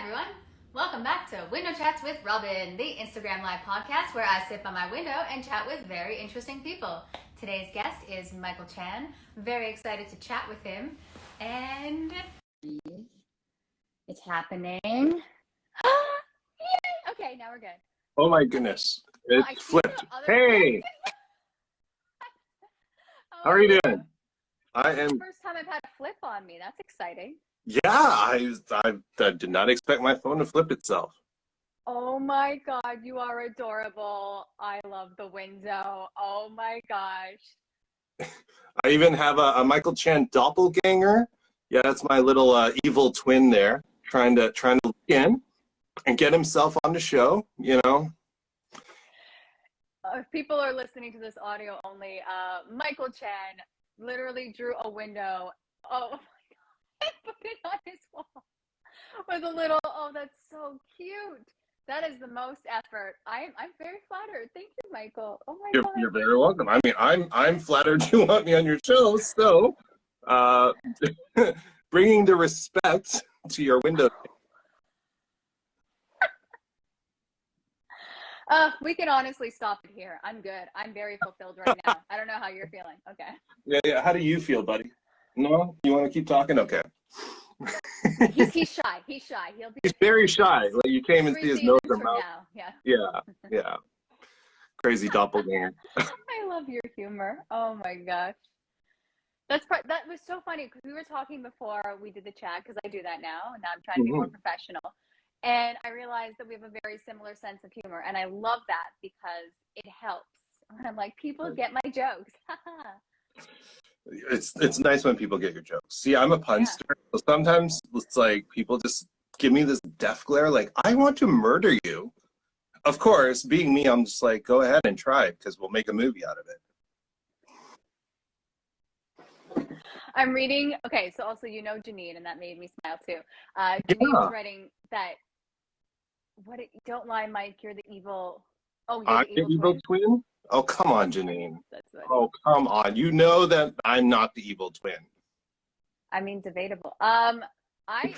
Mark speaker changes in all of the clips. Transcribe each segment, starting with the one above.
Speaker 1: everyone. Welcome back to Window Chats with Robyn, the Instagram Live podcast where I sit by my window and chat with very interesting people. Today's guest is Michael Chan. Very excited to chat with him. And it's happening. Yay! Okay, now we're good.
Speaker 2: Oh my goodness. It's flipped. Hey! How are you doing? I am.
Speaker 1: First time I've had a flip on me. That's exciting.
Speaker 2: Yeah, I did not expect my phone to flip itself.
Speaker 1: Oh my God, you are adorable. I love the window. Oh my gosh.
Speaker 2: I even have a Michael Chan doppelganger. Yeah, that's my little evil twin there, trying to look in and get himself on the show, you know.
Speaker 1: If people are listening to this audio only, Michael Chan literally drew a window. Oh my God. Put it on his wall with a little, oh, that's so cute. That is the most effort. I'm very flattered. Thank you, Michael. Oh my God.
Speaker 2: You're very welcome. I mean, I'm flattered you want me on your show, so bringing the respect to your window.
Speaker 1: We can honestly stop it here. I'm good. I'm very fulfilled right now. I don't know how you're feeling. Okay.
Speaker 2: Yeah. How do you feel, buddy? No? You want to keep talking? Okay.
Speaker 1: He's shy. He's shy.
Speaker 2: He's very shy. Like you can't even see his nose or mouth. Yeah. Crazy doppelganger.
Speaker 1: I love your humor. Oh my gosh. That was so funny because we were talking before we did the chat, because I do that now, and now I'm trying to be more professional. And I realized that we have a very similar sense of humor, and I love that because it helps. And I'm like, people get my jokes.
Speaker 2: It's nice when people get your jokes. See, I'm a punster, so sometimes it's like people just give me this death glare, like, I want to murder you. Of course, being me, I'm just like, go ahead and try it, because we'll make a movie out of it.
Speaker 1: I'm reading, okay, so also you know Janine, and that made me smile too. Janine was writing that, don't lie, Mike, you're the evil, you're the evil twin?
Speaker 2: Oh, come on, Janine. Oh, come on. You know that I'm not the evil twin.
Speaker 1: I mean, debatable. All right.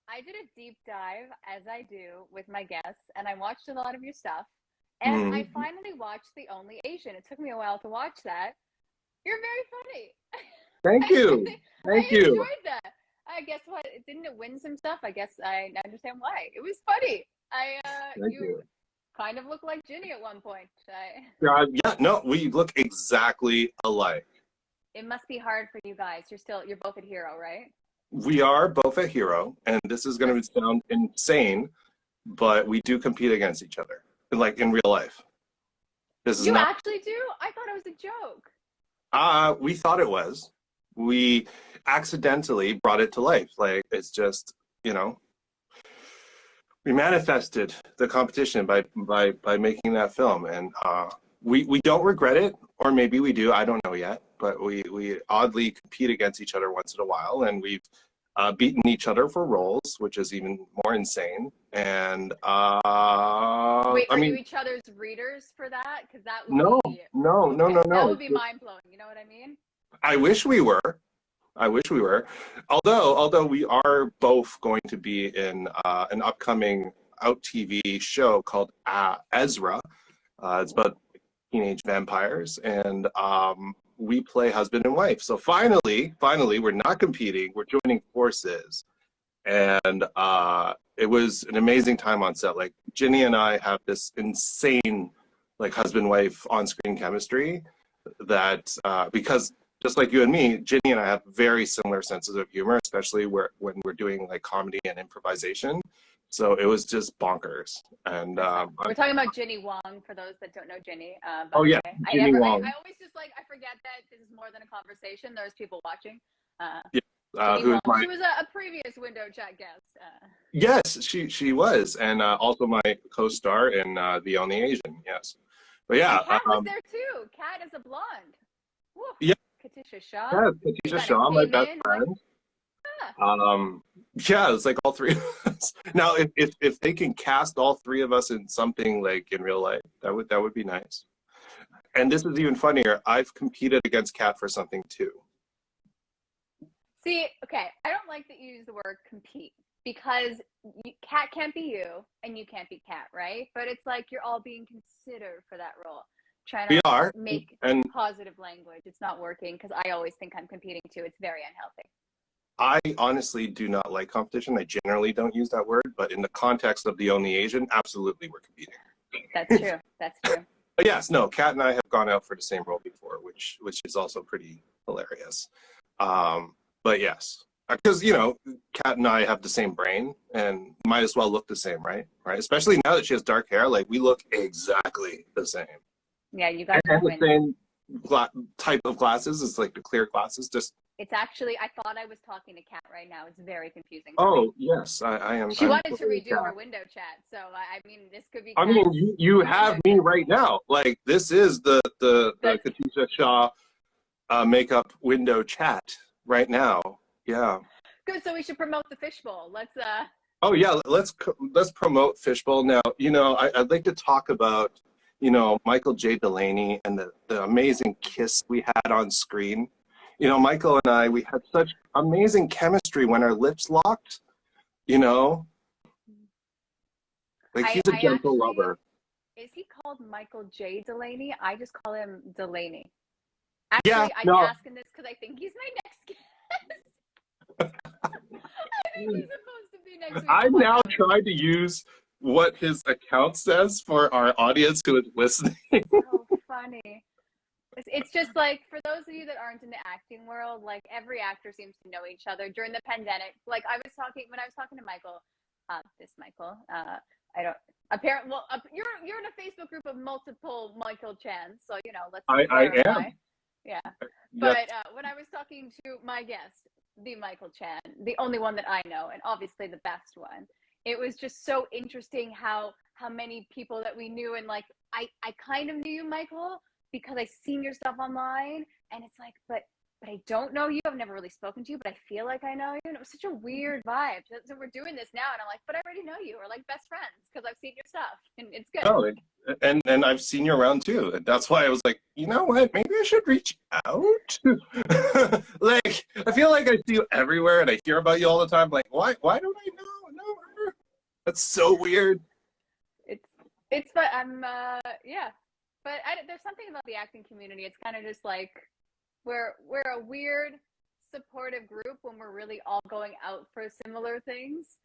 Speaker 1: I did a deep dive, as I do with my guests, and I watched a lot of your stuff. And I finally watched The Only Asian. It took me a while to watch that. You're very funny.
Speaker 2: Thank you. Thank you.
Speaker 1: I enjoyed that. I guess what? Didn't it win some stuff? I guess I understand why. It was funny.
Speaker 2: Thank you.
Speaker 1: Kind of look like Ginny at one point.
Speaker 2: We look exactly alike.
Speaker 1: It must be hard for you guys. You're both at Hero, right?
Speaker 2: We are both at Hero, and this is going to sound insane, but we do compete against each other, like in real life. You
Speaker 1: actually do? I thought it was a joke.
Speaker 2: We thought it was. We accidentally brought it to life. Like, it's just, you know. We manifested the competition by making that film, and we don't regret it, or maybe we do. I don't know yet, but we oddly compete against each other once in a while, and we've beaten each other for roles, which is even more insane. And
Speaker 1: wait, are you each other's readers for that? Because that would
Speaker 2: no.
Speaker 1: That would be mind blowing. You know what I mean?
Speaker 2: I wish we were. Although we are both going to be in an upcoming Out TV show called Ezra. It's about teenage vampires, and we play husband and wife. So finally, we're not competing. We're joining forces, and it was an amazing time on set. Like, Ginny and I have this insane, like, husband-wife on-screen chemistry that because. Just like you and me, Ginny and I have very similar senses of humor, especially when we're doing like comedy and improvisation. So it was just bonkers. And
Speaker 1: we're talking about Ginny Wong, for those that don't know Ginny.
Speaker 2: Ginny Wong.
Speaker 1: I always just I forget that this is more than a conversation. There's people watching.
Speaker 2: She
Speaker 1: was a previous Window Chat guest.
Speaker 2: Yes, she was, and also my co-star in The Only Asian. Yes, but yeah,
Speaker 1: Kat was there too. Kat is a blonde. Woo.
Speaker 2: Yeah.
Speaker 1: Katisha Shaw.
Speaker 2: Yeah, Katisha Shaw, my best friend. It's like all three of us. Now, if they can cast all three of us in something like in real life, that would be nice. And this is even funnier. I've competed against Kat for something too.
Speaker 1: See, okay, I don't like that you use the word compete because Cat can't be you and you can't be Cat, right? But it's like you're all being considered for that role. Trying
Speaker 2: We
Speaker 1: to
Speaker 2: are,
Speaker 1: make
Speaker 2: and
Speaker 1: positive language. It's not working because I always think I'm competing too. It's very unhealthy.
Speaker 2: I honestly do not like competition. I generally don't use that word, but in the context of the Only Asian, absolutely we're competing.
Speaker 1: That's true. That's true.
Speaker 2: But yes, no, Kat and I have gone out for the same role before, which is also pretty hilarious. But yes, because Kat and I have the same brain and might as well look the same, right? Right. Especially now that she has dark hair, like we look exactly the same.
Speaker 1: Yeah, you guys
Speaker 2: and
Speaker 1: are
Speaker 2: the same type of glasses. It's like the clear glasses.
Speaker 1: It's actually, I thought I was talking to Kat right now. It's very confusing.
Speaker 2: Oh, yes, I am.
Speaker 1: She wanted to redo her window chat. So, I mean, this could be.
Speaker 2: I mean, you have me right now. Like, this is the Katisha Shah makeup window chat right now. Yeah.
Speaker 1: Good. So we should promote the fishbowl. Let's.
Speaker 2: Oh, yeah. Let's promote Fishbowl. Now, I'd like to talk about, Michael J. Delaney and the amazing kiss we had on screen. Michael and I, we had such amazing chemistry when our lips locked, Like, he's a gentle lover.
Speaker 1: Is he called Michael J. Delaney? I just call him Delaney. Actually,
Speaker 2: yeah,
Speaker 1: I'm asking this because I think he's my next guest. I think he's supposed to be next week.
Speaker 2: I've now tried to use what his account says for our audience who is listening.
Speaker 1: So funny. It's just like, for those of you that aren't in the acting world, like every actor seems to know each other during the pandemic. Like when I was talking to Michael, I don't, apparently, well, you're in a Facebook group of multiple Michael Chans, so, let's clarify.
Speaker 2: I am.
Speaker 1: Yeah. But when I was talking to my guest, the Michael Chan, the only one that I know, and obviously the best one, it was just so interesting how many people that we knew, and like, I kind of knew you, Michael, because I seen your stuff online, and it's like, but I don't know you. I've never really spoken to you, but I feel like I know you. And it was such a weird vibe. So we're doing this now, and I'm like, but I already know you. We're like best friends because I've seen your stuff, and it's good.
Speaker 2: Oh, and I've seen you around too. And that's why I was like, you know what? Maybe I should reach out. Like, I feel like I see you everywhere, and I hear about you all the time. Like, why don't I know her? That's so weird.
Speaker 1: It's but yeah. But there's something about the acting community. It's kind of just like we're a weird, supportive group when we're really all going out for similar things.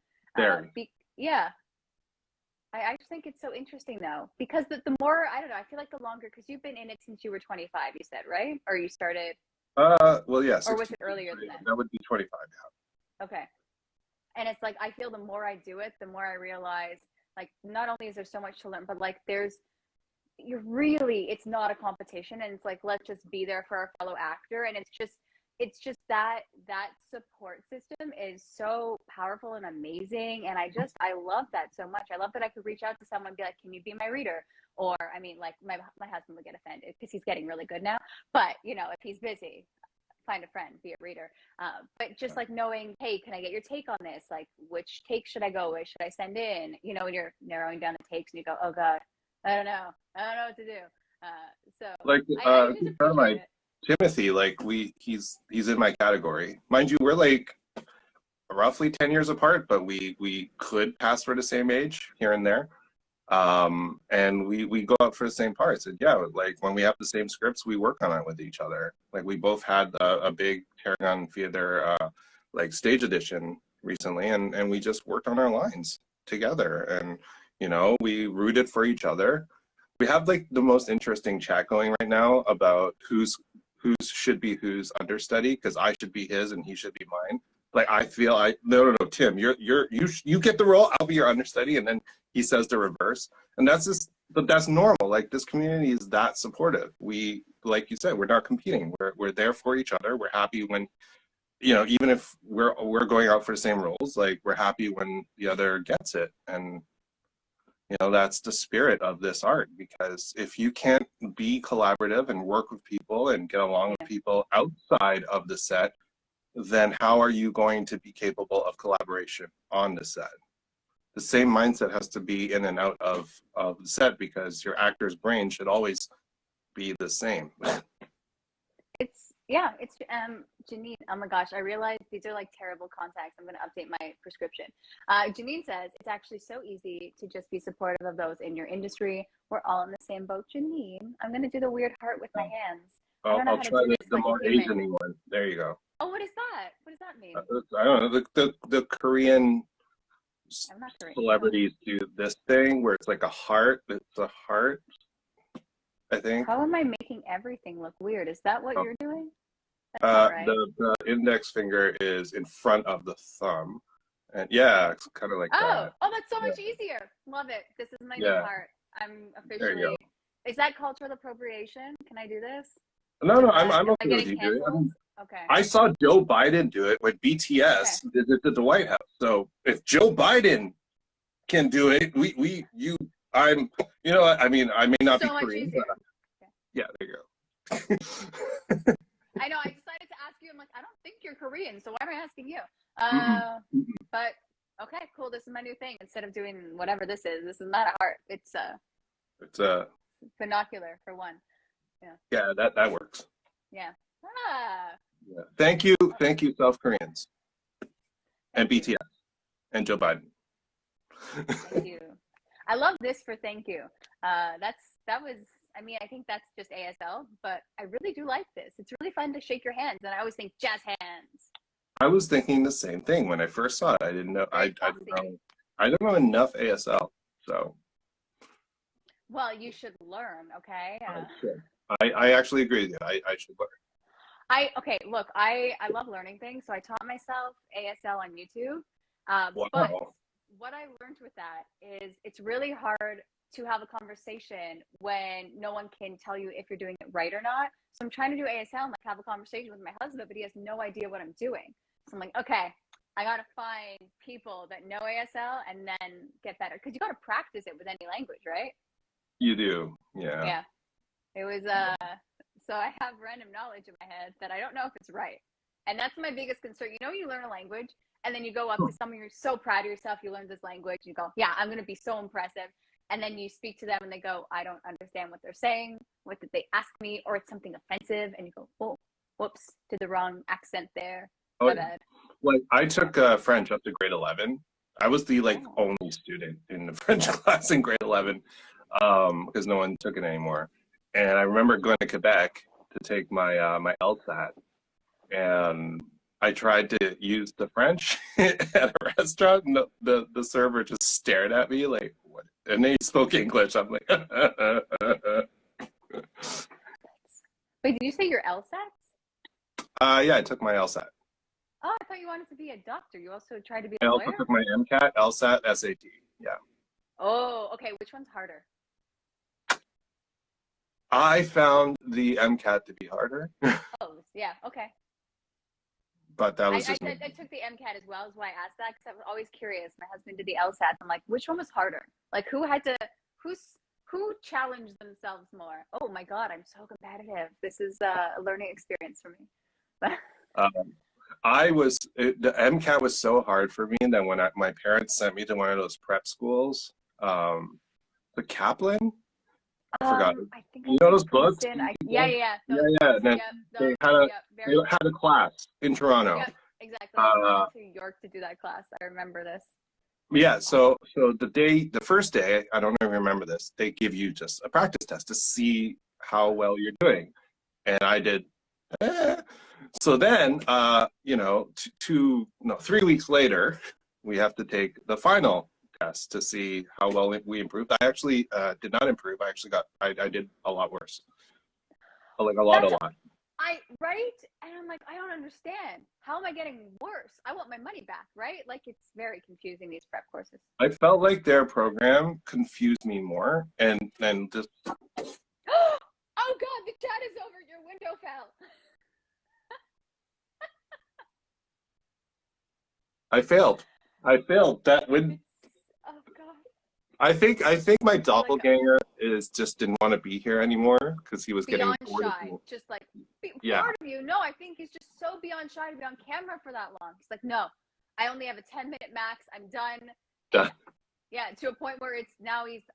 Speaker 1: Yeah. I just think it's so interesting though, because the more, I don't know, I feel like the longer, because you've been in it since you were 25, you said, right? Or you started?
Speaker 2: Well, yes.
Speaker 1: Or was it earlier than that?
Speaker 2: That would be 25 now.
Speaker 1: Okay. And it's like, I feel the more I do it, the more I realize, like, not only is there so much to learn, but like it's not a competition, and it's like, let's just be there for our fellow actor. And it's just that support system is so powerful and amazing, and I love that so much. I love that I could reach out to someone and be like, can you be my reader? Or I mean, like, my husband would get offended because he's getting really good now, but if he's busy, find a friend, be a reader. But just like knowing, hey, can I get your take on this? Like, which take should I go with? Should I send in? When you're narrowing down the takes and you go, oh God, I don't know what to do. So
Speaker 2: like,
Speaker 1: I just appreciate it.
Speaker 2: Timothy, like, he's in my category. Mind you, we're like roughly 10 years apart, but we could pass for the same age here and there. And we go out for the same parts. And yeah, like when we have the same scripts, we work on it with each other. Like we both had a big Tarragon Theatre like stage audition recently, and we just worked on our lines together. And we rooted for each other. We have like the most interesting chat going right now about who's should be whose understudy, because I should be his and he should be mine. Like I feel no, Tim, you get the role, I'll be your understudy, and then he says the reverse. And but that's normal. Like this community is that supportive. We, like you said, we're not competing. We're there for each other. We're happy when, even if we're going out for the same roles, like we're happy when the other gets it. And that's the spirit of this art, because if you can't be collaborative and work with people and get along with people outside of the set, then how are you going to be capable of collaboration on the set? The same mindset has to be in and out of the set, because your actor's brain should always be the same.
Speaker 1: Yeah, it's Janine. Oh my gosh, I realized these are like terrible contacts. I'm going to update my prescription. Janine says it's actually so easy to just be supportive of those in your industry. We're all in the same boat, Janine. I'm going to do the weird heart with my hands. I don't know
Speaker 2: I'll
Speaker 1: how to
Speaker 2: try
Speaker 1: do this
Speaker 2: the
Speaker 1: like
Speaker 2: more
Speaker 1: a human.
Speaker 2: Asian one. There you go.
Speaker 1: Oh, what is that? What does that mean?
Speaker 2: I don't know. The Korean
Speaker 1: I'm not Korean.
Speaker 2: celebrities do this thing where it's like a heart. It's a heart, I think.
Speaker 1: How am I making everything look weird? Is that what you're doing? That's not right.
Speaker 2: The index finger is in front of the thumb. And yeah, it's kind of like that.
Speaker 1: Oh, that's so much easier. Love it. This is my new part. I'm
Speaker 2: There you
Speaker 1: officially. Is that cultural appropriation? Can I do this?
Speaker 2: No, I'm okay with you doing it.
Speaker 1: Okay.
Speaker 2: I saw Joe Biden do it when BTS did it at the White House. So if Joe Biden can do it, I'm, you know what? I mean, I may not
Speaker 1: so
Speaker 2: be Korean. But, yeah, there you go.
Speaker 1: I know. I decided to ask you. I'm like, I don't think you're Korean, so why am I asking you? But okay, cool. This is my new thing. Instead of doing whatever this is not a heart. It's a binocular for one.
Speaker 2: Yeah, that works.
Speaker 1: Yeah.
Speaker 2: Yeah. Thank you, South Koreans, and BTS, and Joe Biden.
Speaker 1: Thank you. I love this for thank you. That was. I mean, I think that's just ASL, but I really do like this. It's really fun to shake your hands, and I always think jazz hands.
Speaker 2: I was thinking the same thing when I first saw it. I didn't know. I don't know enough ASL, so.
Speaker 1: Well, you should learn, okay?
Speaker 2: I actually agree with you. I should learn.
Speaker 1: Okay, look, I love learning things, so I taught myself ASL on YouTube.
Speaker 2: Wow.
Speaker 1: But what I learned with that is it's really hard to have a conversation when no one can tell you if you're doing it right or not. So I'm trying to do ASL and like have a conversation with my husband, but he has no idea what I'm doing. So I'm like, okay, I got to find people that know ASL and then get better. Because you got to practice it with any language, right?
Speaker 2: You do, yeah.
Speaker 1: Yeah. It was, so I have random knowledge in my head that I don't know if it's right. And that's my biggest concern. You know, you learn a language and then you go up to someone, you're so proud of yourself, you learned this language, you go, yeah, I'm going to be so impressive. And then you speak to them and they go, I don't understand what they're saying. What did they ask me? Or it's something offensive. And you go, oh, whoops, did the wrong accent there.
Speaker 2: Oh, like I took French up to grade 11. I was the only student in the French class in grade 11 because no one took it anymore. And I remember going to Quebec to take my my LSAT. And I tried to use the French at a restaurant and the server just stared at me like, what? And they spoke English. I'm like,
Speaker 1: Wait, did you say your LSATs?
Speaker 2: Yeah, I took my LSAT.
Speaker 1: Oh, I thought you wanted to be a doctor. You also tried to be a
Speaker 2: lawyer?
Speaker 1: lawyer?
Speaker 2: I also took my MCAT, LSAT, SAT, yeah.
Speaker 1: Oh, okay. Which one's harder?
Speaker 2: I found the MCAT to be harder.
Speaker 1: Oh, yeah, okay.
Speaker 2: But that was
Speaker 1: I took the MCAT as well, is why I asked that, because I was always curious. My husband did the LSATs. I'm like, which one was harder? Like, who challenged themselves more? Oh my God, I'm so competitive. This is a learning experience for me.
Speaker 2: The MCAT was so hard for me that when my parents sent me to one of those prep schools, the Kaplan, I forgot.
Speaker 1: I think
Speaker 2: you know those books?
Speaker 1: Yeah.
Speaker 2: They had a class in Toronto.
Speaker 1: Yeah, exactly. I went to York to do that class. I remember this.
Speaker 2: Yeah, so the first day, I don't even remember this, they give you just a practice test to see how well you're doing. And I did, So then, 3 weeks later, we have to take the final test to see how well we improved. I actually did not improve. I did a lot worse. Like a lot.
Speaker 1: Right? And I'm like, I don't understand. How am I getting worse? I want my money back, right? Like, it's very confusing, these prep courses.
Speaker 2: I felt like their program confused me more and just.
Speaker 1: Oh God, the chat is over. Your window fell.
Speaker 2: I failed. That would.
Speaker 1: Oh God.
Speaker 2: I think my doppelganger just didn't want to be here anymore because he was
Speaker 1: beyond
Speaker 2: getting bored
Speaker 1: shy. Just like part of you. No, I think he's just so beyond shy to be on camera for that long. He's like, no, I only have a 10-minute max. I'm done. Yeah, to a point where he's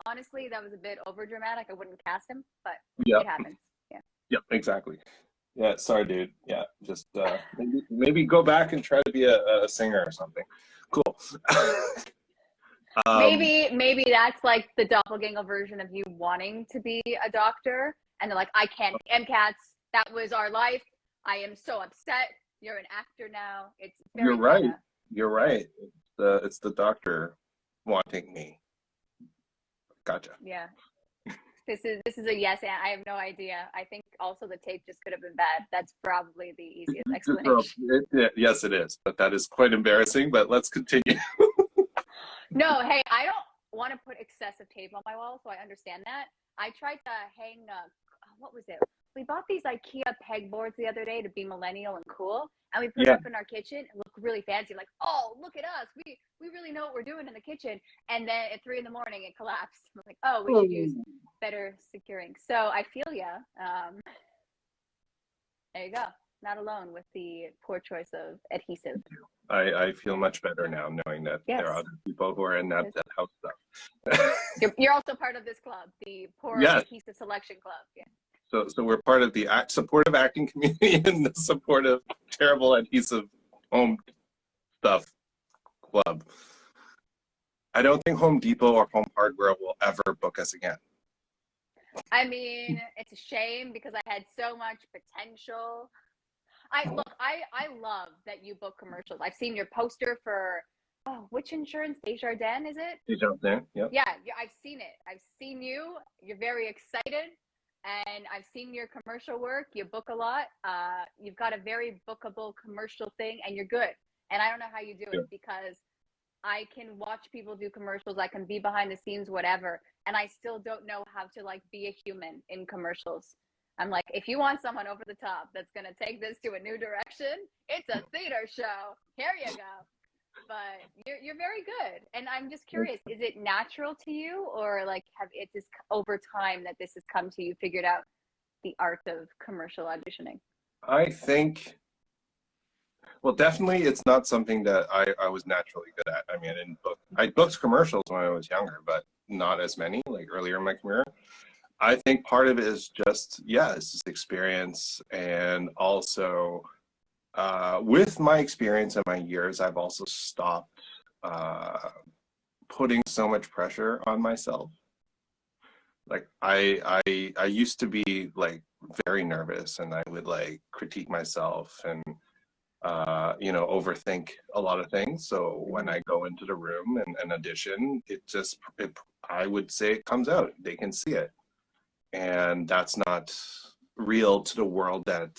Speaker 1: honestly, that was a bit over dramatic. I wouldn't cast him, but it happens. Yeah.
Speaker 2: Yep, exactly. Yeah, sorry, dude. Yeah, just maybe go back and try to be a singer or something. Cool.
Speaker 1: Maybe that's like the doppelganger version of you wanting to be a doctor, and they're like, I can't MCATs. That was our life. I am so upset. You're an actor now. It's very
Speaker 2: you're right.
Speaker 1: meta.
Speaker 2: You're right. It's the doctor wanting me. Gotcha.
Speaker 1: Yeah. This is a yes, and I have no idea. I think also the tape just could have been bad. That's probably the easiest explanation.
Speaker 2: Yes, it is. But that is quite embarrassing. But let's continue.
Speaker 1: No, hey, I don't want to put excessive tape on my wall, so I understand that. I tried to hang, what was it? We bought these IKEA pegboards the other day to be millennial and cool, and we put it up in our kitchen and look really fancy. Like, oh, look at us. We really know what we're doing in the kitchen. And then at 3 a.m, it collapsed. I was like, oh, we should use better securing. So I feel ya. There you go. Not alone with the poor choice of adhesive.
Speaker 2: I feel much better now knowing that there are other people who are in that house stuff.
Speaker 1: You're also part of this club, the poor adhesive selection club. Yeah.
Speaker 2: So we're part of the supportive acting community and the supportive terrible adhesive home stuff club. I don't think Home Depot or Home Hardware will ever book us again.
Speaker 1: I mean, it's a shame because I had so much potential. I love that you book commercials. I've seen your poster for which insurance? Desjardins, is it?
Speaker 2: Desjardins, yep.
Speaker 1: Yeah, I've seen it. I've seen you. You're very excited. And I've seen your commercial work. You book a lot. You've got a very bookable commercial thing, and you're good. And I don't know how you do it because I can watch people do commercials. I can be behind the scenes, whatever. And I still don't know how to like be a human in commercials. I'm like, if you want someone over the top that's going to take this to a new direction, it's a theater show. Here you go. But you're very good. And I'm just curious, is it natural to you, or like it's just over time that this has come to you, figured out the art of commercial auditioning?
Speaker 2: I think, well, definitely it's not something that I was naturally good at. I mean, I booked commercials when I was younger, but not as many, like earlier in my career. I think part of it is just, it's just experience. And also with my experience and my years, I've also stopped putting so much pressure on myself. Like I used to be like very nervous, and I would like critique myself and overthink a lot of things. So when I go into the room and audition, I would say it comes out. They can see it. And that's not real to the world that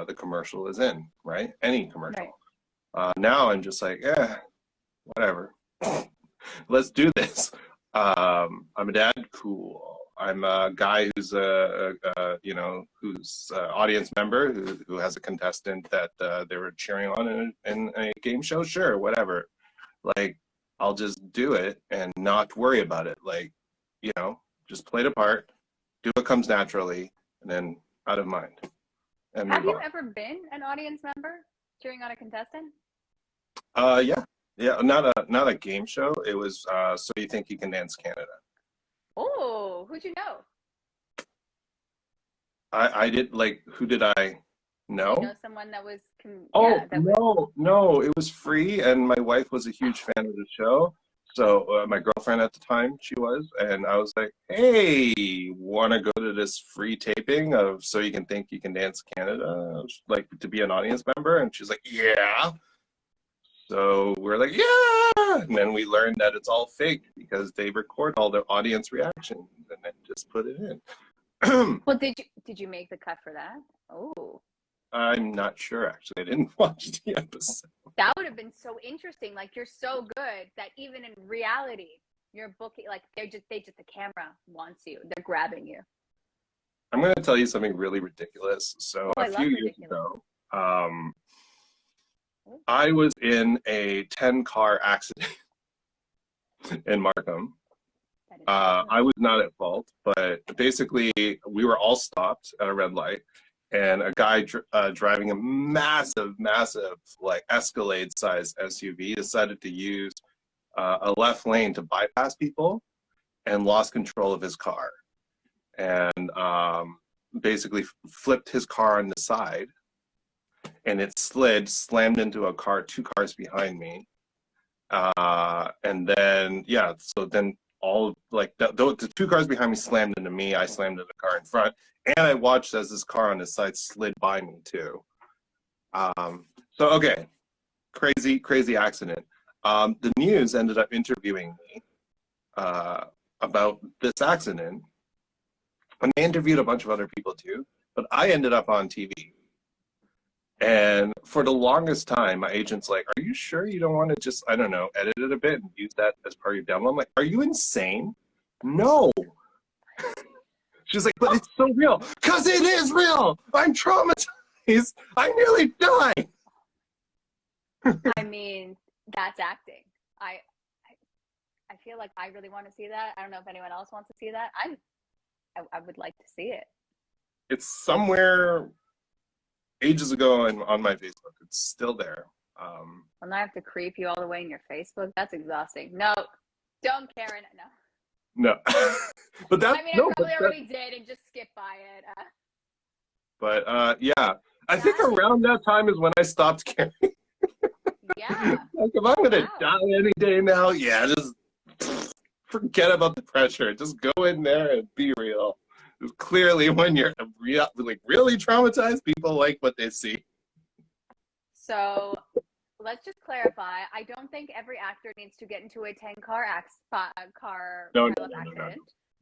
Speaker 2: the commercial is in, right? Any commercial. Right. Now I'm just like, whatever. Let's do this. I'm a dad, cool. I'm a guy who's who's an audience member who has a contestant that they were cheering on in a game show. Sure, whatever. Like, I'll just do it and not worry about it. Like, just play the part. Do what comes naturally, and then out of mind.
Speaker 1: Have you ever been an audience member cheering on a contestant?
Speaker 2: Yeah, not a game show. It was So You Think You Can Dance Canada.
Speaker 1: Oh, who'd you know?
Speaker 2: I did. Like, who did I know?
Speaker 1: Did you know someone that was?
Speaker 2: No, it was free, and my wife was a huge fan of the show. So my girlfriend at the time, she was, and I was like, hey, want to go to this free taping of So You Can Think You Can Dance Canada, like to be an audience member? And she's like, yeah. So we're like, yeah. And then we learned that it's all fake because they record all the audience reactions and then just put it in.
Speaker 1: Well, did you make the cut for that? Oh.
Speaker 2: I'm not sure, actually. I didn't watch the episode.
Speaker 1: That would have been so interesting. Like, you're so good that even in reality, you're booking, like, the camera wants you. They're grabbing you.
Speaker 2: I'm going to tell you something really ridiculous. So a few years ago, I was in a 10-car accident in Markham. I was not at fault, but basically we were all stopped at a red light. And a guy driving a massive, like Escalade-sized SUV decided to use a left lane to bypass people and lost control of his car. And basically flipped his car on the side, and it slammed into a car, two cars behind me. And then, yeah, so then all, like, the two cars behind me slammed into me, I slammed into the car in front, and I watched as this car on the side slid by me too. So, okay, crazy accident. The news ended up interviewing me about this accident, and they interviewed a bunch of other people too, but I ended up on TV. And for the longest time, my agent's like, are you sure you don't want to just, I don't know, edit it a bit and use that as part of your demo? I'm like, are you insane? No. She's like, but it's so real. Because it is real. I'm traumatized. I nearly died.
Speaker 1: I mean, that's acting. I feel like I really want to see that. I don't know if anyone else wants to see that. I would like to see it.
Speaker 2: It's somewhere ages ago on my Facebook. It's still there.
Speaker 1: Well, now I have to creep you all the way in your Facebook. That's exhausting. No, don't, Karen. No.
Speaker 2: But that,
Speaker 1: I mean, I probably already did and just skip by it.
Speaker 2: But yeah, I think around that time is when I stopped caring.
Speaker 1: Yeah.
Speaker 2: Like, if I'm gonna die any day now, yeah, just forget about the pressure. Just go in there and be real. Clearly, when you're really traumatized, people like what they see.
Speaker 1: So let's just clarify. I don't think every actor needs to get into a 10-car accident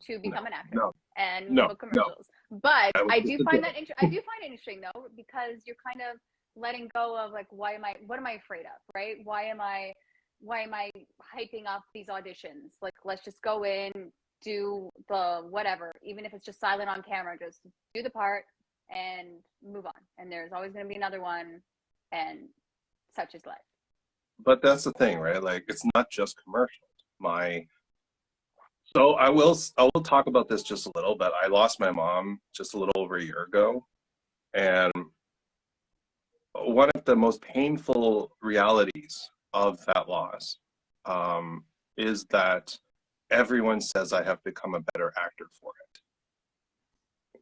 Speaker 1: to become an actor and book commercials. But I do find it interesting though, because you're kind of letting go of like, what am I afraid of, right? Why am I hyping up these auditions? Like, let's just go in, do the whatever, even if it's just silent on camera, just do the part and move on. And there's always going to be another one, and such is life.
Speaker 2: But that's the thing, right? Like, it's not just commercials. So I will talk about this just a little, but I lost my mom just a little over a year ago, and one of the most painful realities of that loss is that everyone says I have become a better actor for it,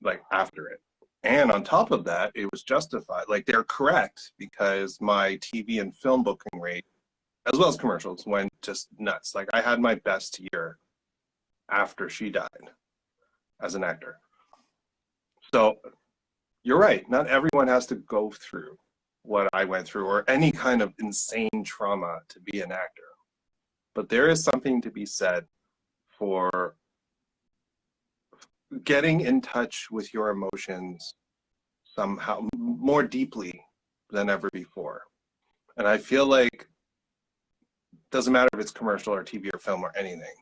Speaker 2: like after it. And on top of that, it was justified. Like, they're correct, because my TV and film booking rate, as well as commercials, went just nuts. Like, I had my best year after she died as an actor. So you're right. Not everyone has to go through what I went through or any kind of insane trauma to be an actor. But there is something to be said for getting in touch with your emotions somehow more deeply than ever before. And I feel like it doesn't matter if it's commercial or TV or film or anything,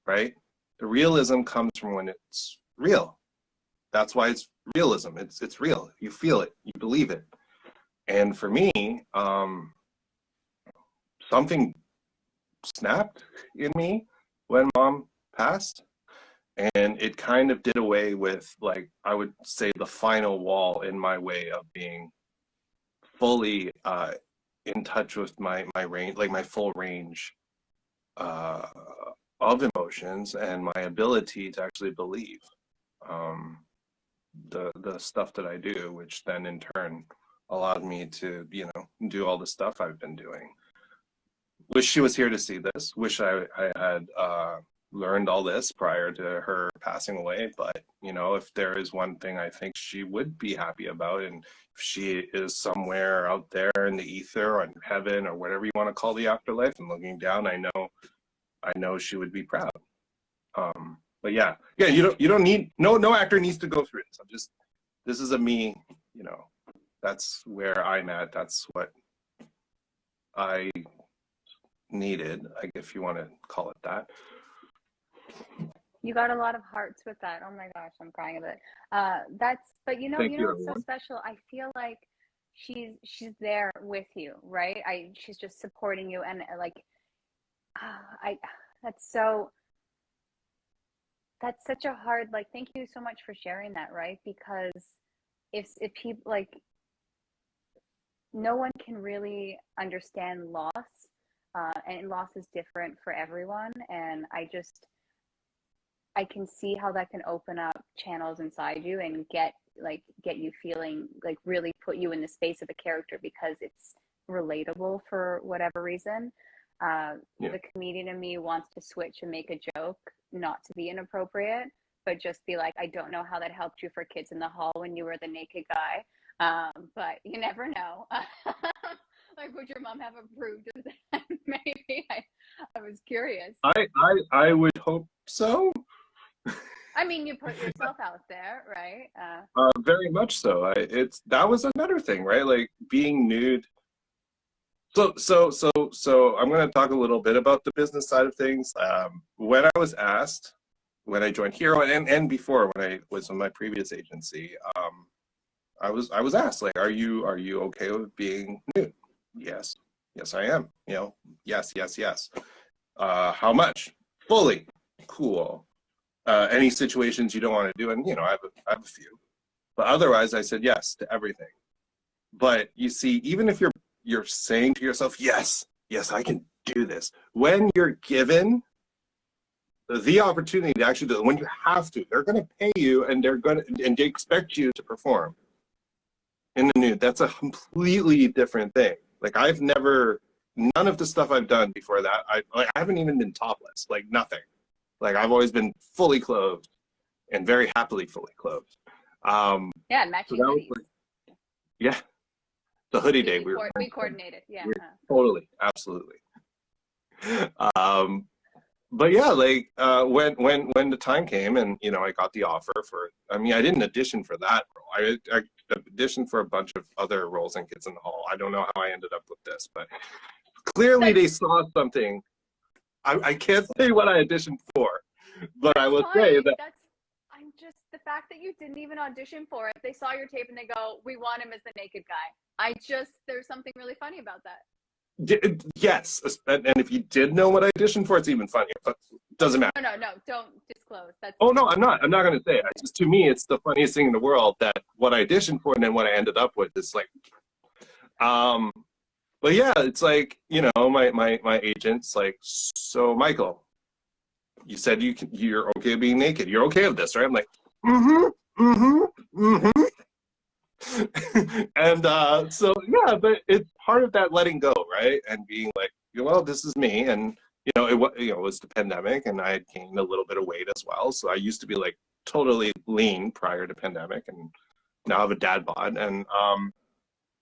Speaker 2: right? The realism comes from when it's real. That's why it's realism. It's real. You feel it. You believe it. And for me, something snapped in me when Mom passed. And it kind of did away with, like, I would say, the final wall in my way of being fully in touch with my range, like my full range of emotions and my ability to actually believe the stuff that I do, which then in turn allowed me to, do all the stuff I've been doing. Wish she was here to see this. Wish I had learned all this prior to her passing away. But, if there is one thing I think she would be happy about, and if she is somewhere out there in the ether or in heaven or whatever you want to call the afterlife and looking down, I know she would be proud. But yeah, you don't need, no actor needs to go through this. This is a me, that's where I'm at. That's what I needed, if you want to call it that.
Speaker 1: You got a lot of hearts with that. Oh my gosh, I'm crying a bit. But what's so special? I feel like she's there with you, right? She's just supporting you, and that's such a hard, thank you so much for sharing that, right? Because if people, no one can really understand loss, and loss is different for everyone. And I can see how that can open up channels inside you and get you feeling like really put you in the space of a character because it's relatable for whatever reason. The comedian in me wants to switch and make a joke, not to be inappropriate, but just be like, I don't know how that helped you for Kids in the Hall when you were the naked guy, but you never know. Like, would your mom have approved of that? Maybe. I was curious.
Speaker 2: I would hope so.
Speaker 1: I mean, you put yourself out there, right?
Speaker 2: Very much so. That was another thing, right? Like being nude. So I'm going to talk a little bit about the business side of things. When I was asked, when I joined Hero and before when I was in my previous agency, I was asked, like, are you okay with being nude? Yes, I am. You know, yes. How much? Fully. Cool. Any situations you don't want to do, and you know, I have a few, but otherwise, I said yes to everything. But you see, even if you're saying to yourself, yes, I can do this, when you're given the opportunity to actually do it, when you have to, they're going to pay you, and they expect you to perform in the nude. That's a completely different thing. Like none of the stuff I've done before that, I haven't even been topless, like nothing. Like I've always been fully clothed and very happily fully clothed.
Speaker 1: Yeah, matching hoodies.
Speaker 2: Yeah, the hoodie day
Speaker 1: we coordinated. Yeah,
Speaker 2: totally, absolutely. But yeah, like when the time came, and you know, I got the offer for. I mean, I didn't audition for that role. I auditioned for a bunch of other roles in Kids in the Hall. I don't know how I ended up with this, but clearly they saw something. I can't say what I auditioned for, but I will say that
Speaker 1: I'm just the fact that you didn't even audition for it. They saw your tape and they go, "We want him as the naked guy." There's something really funny about that.
Speaker 2: Yes, and if you did know what I auditioned for, it's even funnier. But it doesn't matter.
Speaker 1: No, don't disclose.
Speaker 2: Oh no, I'm not going to say it. Just to me, it's the funniest thing in the world that what I auditioned for and then what I ended up with is like, But yeah, it's like, you know, my agent's like, so Michael, you said you're okay being naked. You're okay with this, right? I'm like, And so yeah, but it's part of that letting go, right? And being like, well, this is me, and you know, it was the pandemic, and I had gained a little bit of weight as well. So I used to be like totally lean prior to pandemic, and now I have a dad bod, and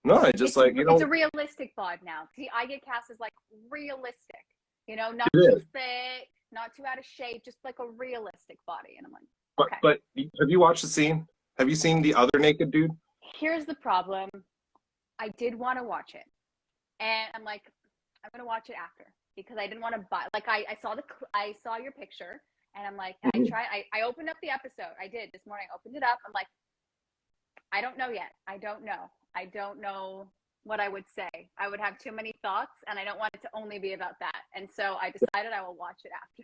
Speaker 2: no, I just
Speaker 1: it's a realistic bod now. See, I get cast as like realistic, you know, not too thick, not too out of shape, just like a realistic body. And I'm like, okay.
Speaker 2: But have you watched the scene? Have you seen the other naked dude?
Speaker 1: Here's the problem. I did want to watch it, and I'm like, I'm gonna watch it after because I didn't want to buy. Like I saw your picture, and I'm like, I opened up the episode. I did this morning. I opened it up. I'm like, I don't know yet. I don't know what I would say. I would have too many thoughts, and I don't want it to only be about that. And so I decided I will watch it after.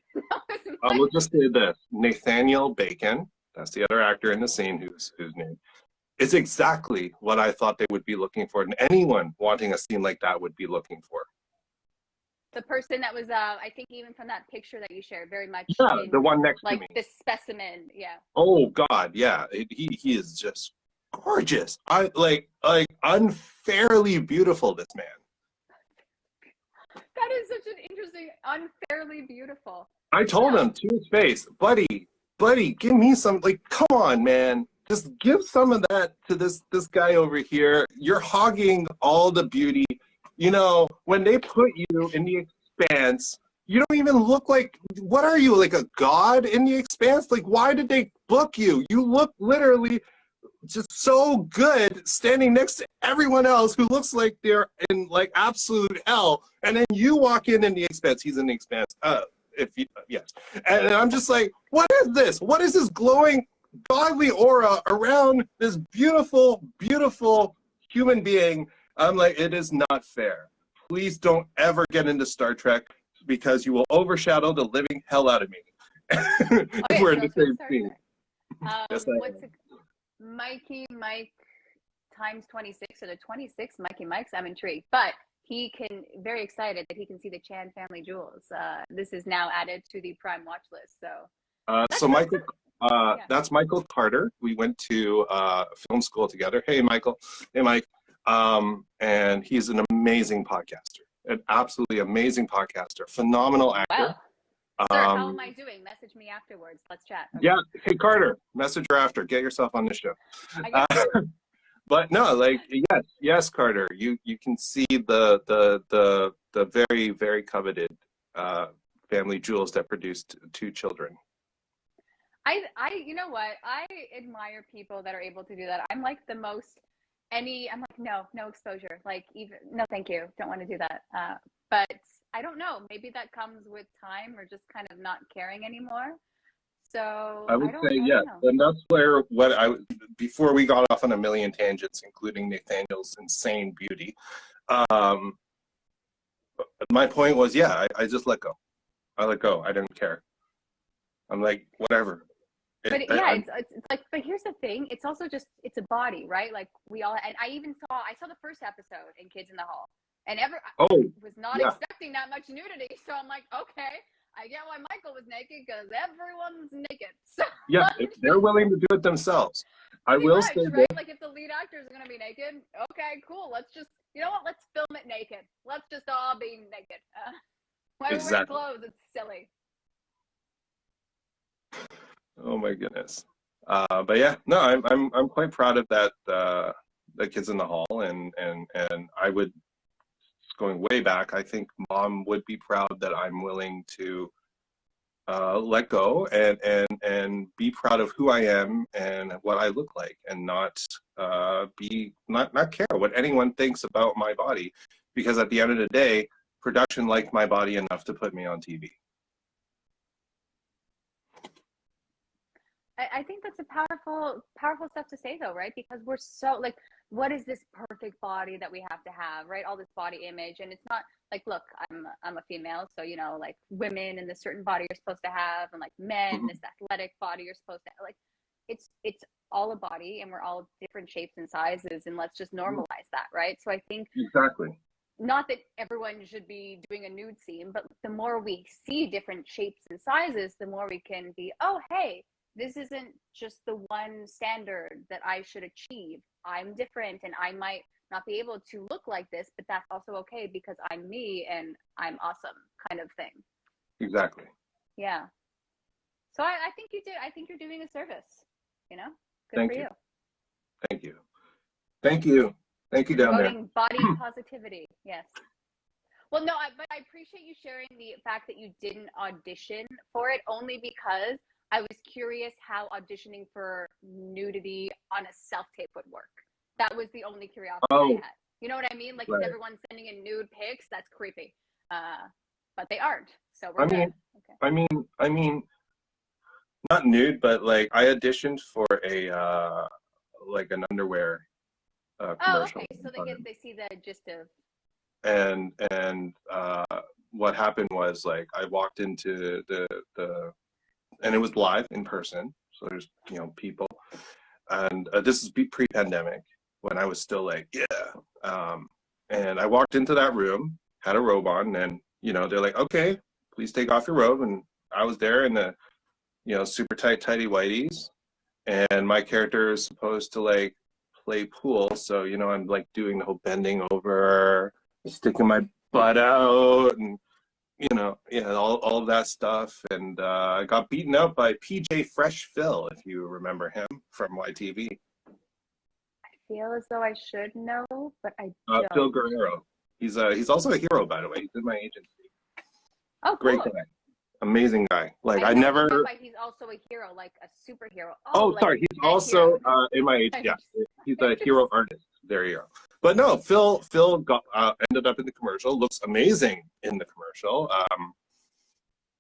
Speaker 2: I will just say this: Nathaniel Bacon, that's the other actor in the scene whose name, is exactly what I thought they would be looking for, and anyone wanting a scene like that would be looking for.
Speaker 1: The person that was, I think, even from that picture that you shared, very much.
Speaker 2: Yeah, the one next to me.
Speaker 1: Like the specimen, yeah.
Speaker 2: Oh God, yeah, he is just gorgeous. I like unfairly beautiful. This man.
Speaker 1: That is such an interesting, unfairly beautiful.
Speaker 2: I told him to his face, buddy, give me some. Like, come on, man. Just give some of that to this guy over here. You're hogging all the beauty. You know, when they put you in the Expanse, you don't even look like, what are you, like a god in the Expanse? Like, why did they book you? You look literally just so good standing next to everyone else who looks like they're in like absolute hell. And then you walk in the Expanse. He's in the Expanse. Yes. And I'm just like, what is this? What is this glowing godly aura around this beautiful, beautiful human being? I'm like, it is not fair. Please don't ever get into Star Trek because you will overshadow the living hell out of me. If we're in the same scene.
Speaker 1: What's it? Mike times 26 or the 26 Mikey Mikes. I'm intrigued, but very excited that he can see the Chan family jewels. This is now added to the Prime watch list. So
Speaker 2: So Michael,
Speaker 1: yeah.
Speaker 2: that's Michael Carter. We went to film school together. Hey, Michael. Hey, Mike. And he's an amazing podcaster, an absolutely amazing podcaster, phenomenal actor.
Speaker 1: Wow. Sir, how am I doing? Message me afterwards. Let's chat. Okay.
Speaker 2: Yeah. Hey, Carter, message her after. Get yourself on the show. But no, like, yes, Carter, you can see the very, very coveted family jewels that produced 2 children.
Speaker 1: You know what? I admire people that are able to do that. I'm like the most, I'm like, no exposure. Like, even, no, thank you. Don't want to do that. But I don't know. Maybe that comes with time or just kind of not caring anymore. So
Speaker 2: I would say yes, and that's where before we got off on a million tangents, including Nathaniel's insane beauty. My point was, I just let go. I let go. I didn't care. I'm like, whatever.
Speaker 1: It's like, but here's the thing. It's also just, it's a body, right? Like we all, and I saw the first episode in Kids in the Hall, and I was not expecting that much nudity. So I'm like, okay, I get why Michael was naked, because everyone's naked. So
Speaker 2: yeah, if they're willing to do it themselves. I will say
Speaker 1: right? Like if the lead actor is going to be naked, okay, cool. Let's just, you know what? Let's film it naked. Let's just all be naked. Why we're wearing clothes? It's silly.
Speaker 2: Oh my goodness. But yeah, no, I'm quite proud of that. The Kids in the Hall, and I would, going way back, I think Mom would be proud that I'm willing to let go and be proud of who I am and what I look like, and not care what anyone thinks about my body, because at the end of the day, production liked my body enough to put me on TV.
Speaker 1: I think that's a powerful stuff to say, though, right? Because we're so, like, what is this perfect body that we have to have, right? All this body image, and it's not like, look, I'm a female, so, you know, like women in this certain body are supposed to have, and like men, this athletic body you're supposed to have. Like, it's all a body, and we're all different shapes and sizes, and let's just normalize that, right? So I think
Speaker 2: exactly.
Speaker 1: Not that everyone should be doing a nude scene, but the more we see different shapes and sizes, the more we can be, oh, hey, this isn't just the one standard that I should achieve. I'm different, and I might not be able to look like this, but that's also okay because I'm me and I'm awesome, kind of thing.
Speaker 2: Exactly.
Speaker 1: Yeah. So I think you did. I think you're doing a service, you know? Good
Speaker 2: Thank
Speaker 1: for
Speaker 2: you.
Speaker 1: you.
Speaker 2: Thank you. Thank you. Thank you down there.
Speaker 1: Promoting body positivity. Yes. Well, no, but I appreciate you sharing the fact that you didn't audition for it, only because I was curious how auditioning for nudity on a self-tape would work. That was the only curiosity I had. You know what I mean? Like, right. If everyone's sending in nude pics, that's creepy. But they aren't. So we're good. Okay.
Speaker 2: I mean, not nude, but like I auditioned for a like an underwear commercial.
Speaker 1: Oh, okay. So they see the gist of.
Speaker 2: And what happened was, like, I walked into the and it was live in person, so there's, you know, people, and this is pre-pandemic when I was still like, and I walked into that room, had a robe on, and, you know, they're like, okay, please take off your robe, and I was there in the, you know, super tighty whities, and my character is supposed to like play pool, so, you know, I'm like doing the whole bending over, sticking my butt out, and, you know, all of that stuff. And I got beaten up by PJ Fresh Phil, if you remember him from YTV.
Speaker 1: I feel as though I should know, but I don't.
Speaker 2: Phil Guerrero. He's also a hero, by the way. He's in my agency.
Speaker 1: Oh, cool.
Speaker 2: Great guy. Amazing guy. Like, I
Speaker 1: never. He's also a hero, like a superhero.
Speaker 2: Oh, like, sorry. He's also in my agency. Yeah, he's a hero artist. There you go. But no, Phil got ended up in the commercial. Looks amazing in the commercial.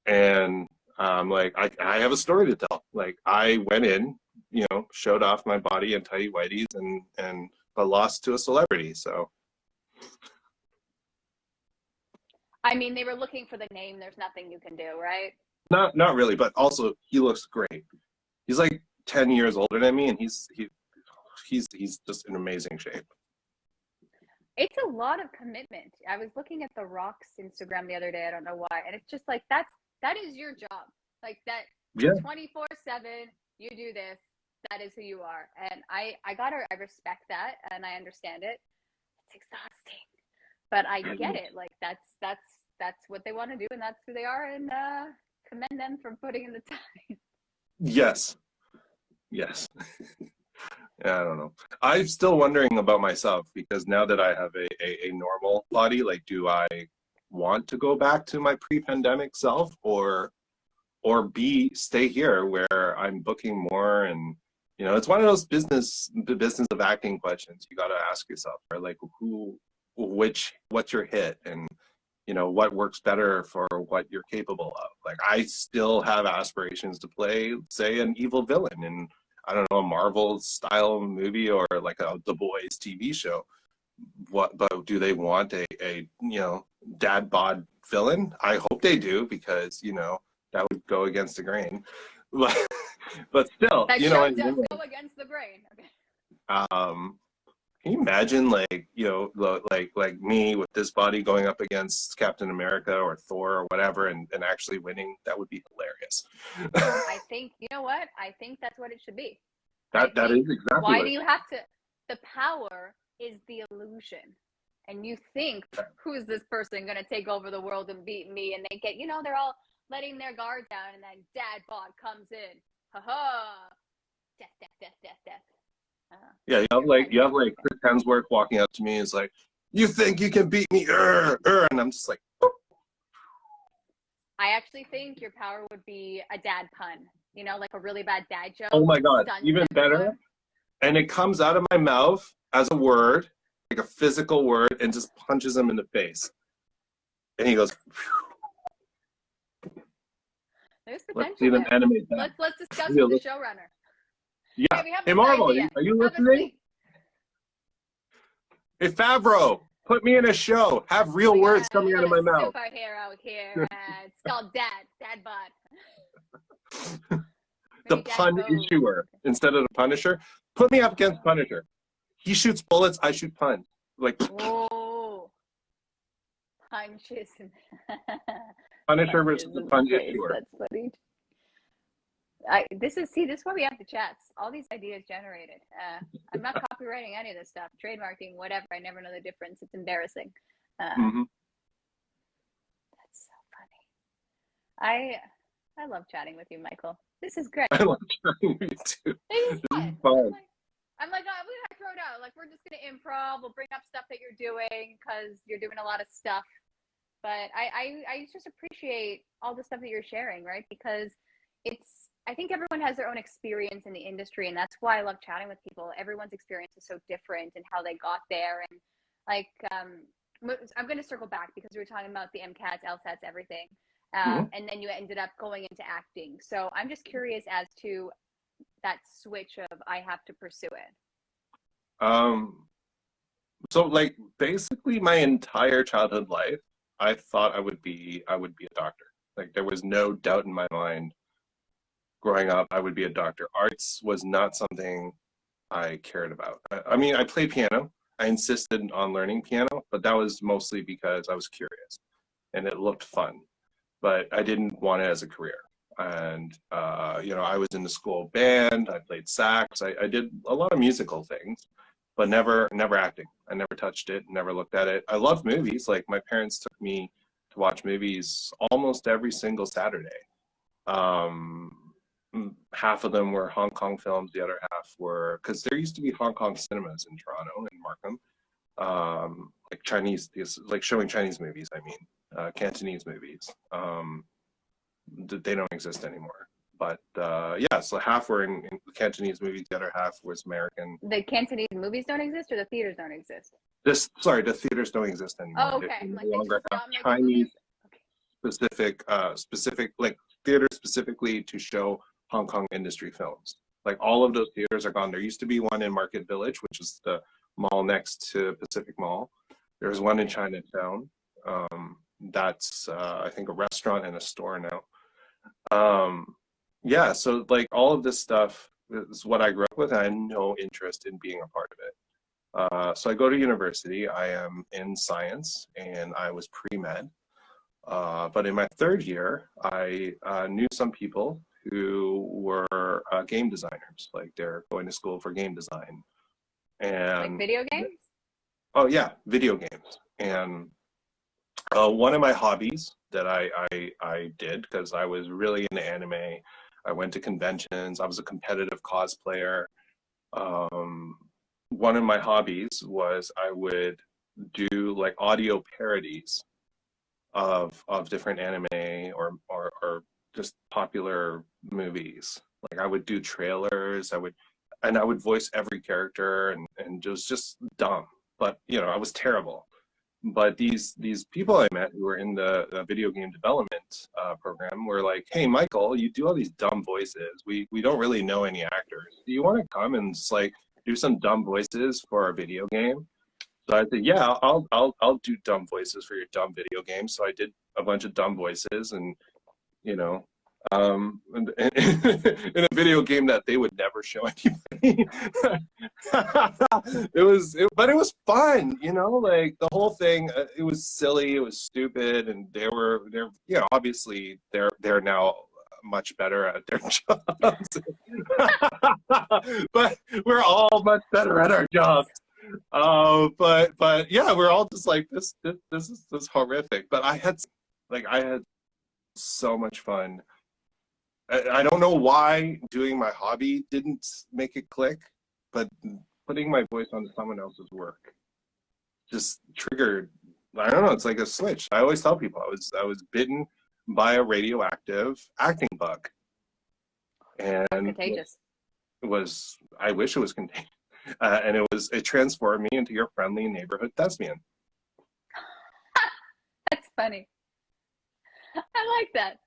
Speaker 2: And like, I have a story to tell. Like, I went in, you know, showed off my body in tighty whities, and but lost to a celebrity. So.
Speaker 1: I mean, they were looking for the name. There's nothing you can do, right?
Speaker 2: Not really, but also he looks great. He's like 10 years older than me, and he's just in amazing shape.
Speaker 1: It's a lot of commitment. I was looking at The Rock's Instagram the other day. I don't know why, and it's just like that is your job. Like that.
Speaker 2: Yeah.
Speaker 1: 24/7, you do this. That is who you are. And I respect that and I understand it. It's exhausting, but I get it. Like that's what they want to do and that's who they are. And commend them for putting in the time.
Speaker 2: Yes. Yes. Yeah, I don't know. I'm still wondering about myself because now that I have a normal body, like, do I want to go back to my pre-pandemic self or stay here where I'm booking more? And it's one of those the business of acting questions you got to ask yourself, right? Like, what's your hit, and what works better for what you're capable of. Like, I still have aspirations to play, say, an evil villain in, I don't know, a Marvel style movie or like a The Boys TV show. But do they want a dad bod villain? I hope they do, because that would go against the grain. But still,
Speaker 1: that show does go against the grain. Okay.
Speaker 2: Can you imagine, like, like me with this body going up against Captain America or Thor or whatever, and actually winning? That would be hilarious.
Speaker 1: I think, you know what? I think that's what it should be.
Speaker 2: That is exactly.
Speaker 1: Why do you have to? The power is the illusion, and you think, who is this person going to take over the world and beat me? And they get, they're all letting their guard down, and then dad bod comes in. Ha ha! Death, death, death, death, death.
Speaker 2: Yeah, you have like Chris Hemsworth walking up to me and is like, "You think you can beat me?" And I'm just like, "Boop."
Speaker 1: I actually think your power would be a dad pun. Like a really bad dad joke.
Speaker 2: Oh my God, even better. And it comes out of my mouth as a word, like a physical word, and just punches him in the face. And he goes, phew.
Speaker 1: There's potential.
Speaker 2: Let's see them animate that.
Speaker 1: Let's discuss with the showrunner.
Speaker 2: Yeah.
Speaker 1: Hey,
Speaker 2: hey Marvel, are you listening? Hey Favreau, put me in a show. Have real words coming out of my mouth.
Speaker 1: Superhero here. It's called Dad bod.
Speaker 2: The pun issuer instead of the Punisher. Put me up against Punisher. He shoots bullets, I shoot puns. Like,
Speaker 1: oh, punches.
Speaker 2: Punisher versus the pun issuer.
Speaker 1: That's funny. This is why we have the chats. All these ideas generated. I'm not copywriting any of this stuff. Trademarking, whatever. I never know the difference. It's embarrassing. That's so funny. I love chatting with you, Michael. This is great.
Speaker 2: I love chatting with you too.
Speaker 1: This is fun. I'm like, oh, we're gonna throw it out. Like, we're just gonna improv. We'll bring up stuff that you're doing because you're doing a lot of stuff. But I just appreciate all the stuff that you're sharing, right? Because I think everyone has their own experience in the industry, and that's why I love chatting with people. Everyone's experience is so different and how they got there. And like, I'm going to circle back because we were talking about the MCATs, LSATs, everything. And then you ended up going into acting. So I'm just curious as to that switch of I have to pursue it.
Speaker 2: So like basically my entire childhood life, I thought I would be a doctor. Like there was no doubt in my mind growing up I would be a doctor. Arts was not something I cared about. I mean, I played piano. I insisted on learning piano, but that was mostly because I was curious and it looked fun. But I didn't want it as a career. And, I was in the school band, I played sax, I did a lot of musical things, but never acting. I never touched it, never looked at it. I love movies. Like my parents took me to watch movies almost every single Saturday. Half of them were Hong Kong films, the other half were, because there used to be Hong Kong cinemas in Toronto and Markham, like Chinese, like showing Chinese movies, Cantonese movies. They don't exist anymore. But so half were in Cantonese movies, the other half was American.
Speaker 1: The Cantonese movies don't exist, or the theaters don't exist?
Speaker 2: The theaters don't exist anymore.
Speaker 1: Oh, okay.
Speaker 2: They
Speaker 1: like
Speaker 2: no longer have
Speaker 1: Chinese
Speaker 2: specific, like theaters specifically to show Hong Kong industry films. Like all of those theaters are gone. There used to be one in Market Village, which is the mall next to Pacific Mall. There's one in Chinatown. That's I think a restaurant and a store now. So like all of this stuff is what I grew up with, and I had no interest in being a part of it. So I go to university. I am in science, and I was pre-med. But in my third year, I knew some people who were game designers, like they're going to school for game design. And
Speaker 1: like video games?
Speaker 2: Oh yeah, video games. And one of my hobbies that I did, because I was really into anime, I went to conventions, I was a competitive cosplayer. One of my hobbies was I would do like audio parodies of different anime or just popular movies. Like I would do trailers, I would voice every character, and it was just dumb. But you know, I was terrible. But these people I met who were in the video game development program were like, "Hey, Michael, you do all these dumb voices. We don't really know any actors. Do you want to come and just like do some dumb voices for our video game?" So I said, "Yeah, I'll do dumb voices for your dumb video game." So I did a bunch of dumb voices, and you know, in a video game that they would never show anybody. But it was fun, you know, like the whole thing. It was silly, it was stupid, and they're you know, obviously they're now much better at their jobs. But we're all much better at our jobs. But yeah, we're all just like this is horrific. But I had so much fun. I don't know why doing my hobby didn't make it click, but putting my voice onto someone else's work just triggered, I don't know, it's like a switch. I always tell people I was bitten by a radioactive acting bug. And
Speaker 1: Contagious.
Speaker 2: I wish it was contagious. And it transformed me into your friendly neighborhood thespian.
Speaker 1: That's funny. I like that.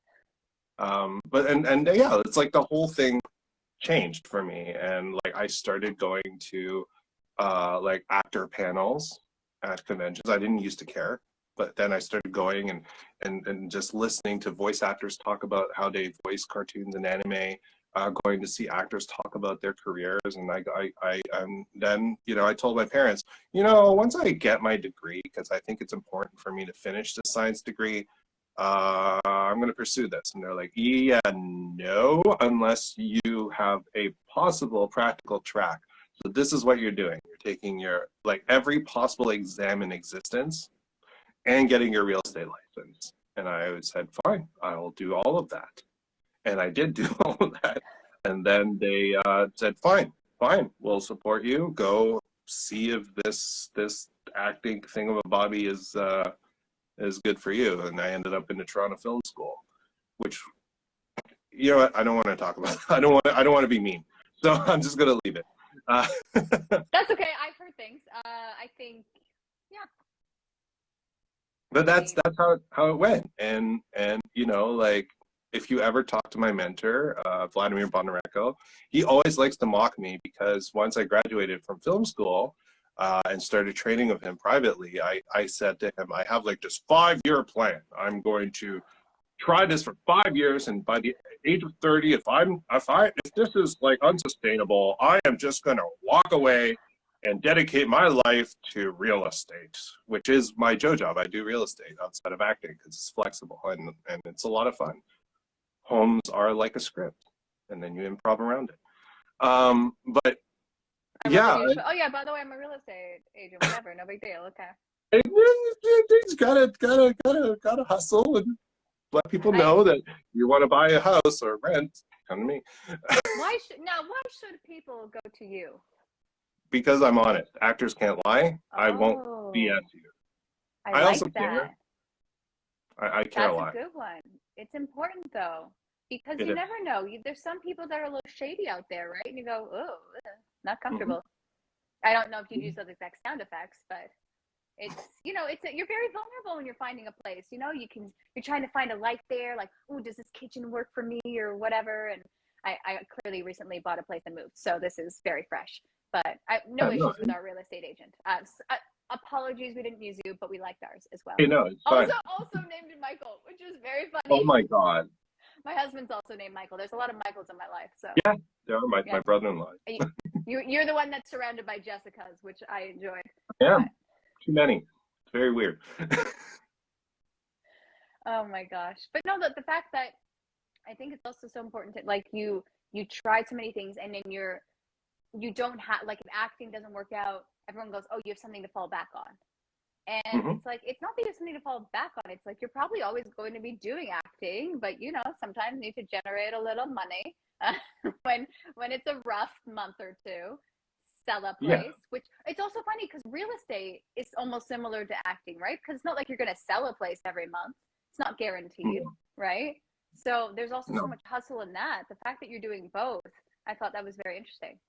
Speaker 2: But yeah, it's like the whole thing changed for me, and like I started going to like actor panels at conventions. I didn't used to care, but then I started going and just listening to voice actors talk about how they voice cartoons and anime, going to see actors talk about their careers, and then you know, I told my parents, you know, once I get my degree, because I think it's important for me to finish the science degree, I'm going to pursue this. And they're like, yeah, no, unless you have a possible practical track. So this is what you're doing. You're taking your, like, every possible exam in existence and getting your real estate license. And I said, fine, I'll do all of that. And I did do all of that. And then they said, fine, we'll support you. Go see if this acting thingamabobby is good for you. And I ended up in the Toronto Film School, which, you know what, I don't want to talk about. I don't want to be mean, so I'm just gonna leave it.
Speaker 1: That's okay. I've heard things. I think, yeah.
Speaker 2: But that's how it went. And you know, like, if you ever talk to my mentor, Vladimir Bondarenko, he always likes to mock me because once I graduated from film school, and started training with him privately, I said to him, I have like this 5-year plan. I'm going to try this for 5 years, and by the age of 30, if this is like unsustainable, I am just going to walk away and dedicate my life to real estate, which is my job. I do real estate outside of acting because it's flexible and it's a lot of fun. Homes are like a script, and then you improv around it. But yeah.
Speaker 1: Oh yeah. By the way, I'm a real estate agent. Whatever. No big deal. Okay.
Speaker 2: You gotta hustle and let people know that you want to buy a house or rent. Come to me.
Speaker 1: Why should people go to you?
Speaker 2: Because I'm honest. Actors can't lie. I won't BS you.
Speaker 1: I
Speaker 2: also
Speaker 1: like that.
Speaker 2: care. I care a lot.
Speaker 1: That's a good one. It's important though, because you never know. There's some people that are a little shady out there, right? And you go, oh, not comfortable. Mm-hmm. I don't know if you'd use those exact sound effects, but it's, you know, you're very vulnerable when you're finding a place. You know, you're trying to find a life there, like, oh, does this kitchen work for me or whatever? And I clearly recently bought a place and moved, so this is very fresh. But no issues with our real estate agent. Apologies, we didn't use you, but we liked ours as well.
Speaker 2: You know, it's fine.
Speaker 1: Also named Michael, which is very funny.
Speaker 2: Oh my God.
Speaker 1: My husband's also named Michael. There's a lot of Michaels in my life, so.
Speaker 2: Yeah, there are my brother-in-law.
Speaker 1: You're the one that's surrounded by Jessicas, which I enjoy.
Speaker 2: Yeah, too many. It's very weird.
Speaker 1: Oh my gosh. But no, the fact that I think it's also so important to, like, you try so many things, and then you don't have, like, if acting doesn't work out, everyone goes, oh, you have something to fall back on. And
Speaker 2: Mm-hmm.
Speaker 1: it's like, it's not that you have something to fall back on. It's like, you're probably always going to be doing acting, but, you know, sometimes you need to generate a little money when it's a rough month or two, sell a
Speaker 2: Yeah.
Speaker 1: place, which it's also funny because real estate is almost similar to acting, right? Because it's not like you're going to sell a place every month. It's not guaranteed, right? So there's also so
Speaker 2: No.
Speaker 1: much hustle in that. The fact that you're doing both, I thought that was very interesting.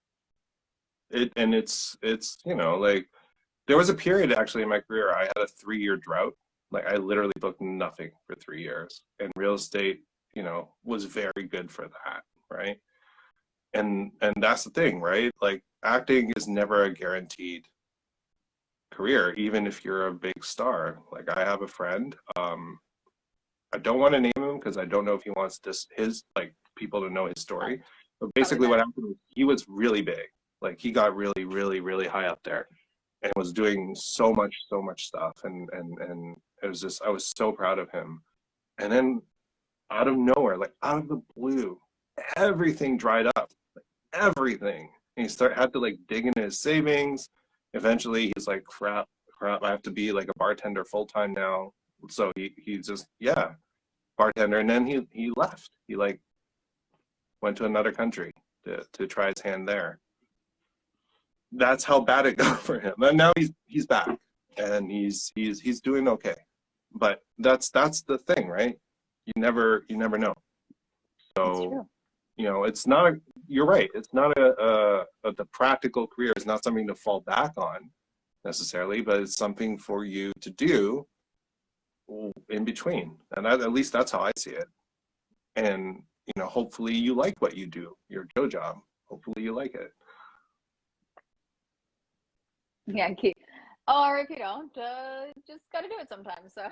Speaker 2: It's you know, like, there was a period actually in my career I had a 3-year drought. Like, I literally booked nothing for 3 years, and real estate, you know, was very good for that, right? And that's the thing, right? Like, acting is never a guaranteed career, even if you're a big star. Like, I have a friend, I don't want to name him because I don't know if he wants his like people to know his story. But basically what happened was he was really big. Like, he got really, really, really high up there and was doing so much stuff, and it was just, I was so proud of him. And then out of nowhere, like out of the blue, everything dried up. Like, everything. And he had to like dig into his savings. Eventually he's like, crap, I have to be like a bartender full time now. So he just, yeah, bartender. And then he left. He like went to another country to try his hand there. That's how bad it got for him. And now he's back, and he's doing okay. But that's the thing, right? You never know. So, you know, it's not, you're right. It's not the practical career is not something to fall back on necessarily, but it's something for you to do in between. And at least that's how I see it. And, you know, hopefully you like what you do, your job. Hopefully you like it.
Speaker 1: Yeah, or if you don't, just gotta do it sometimes. So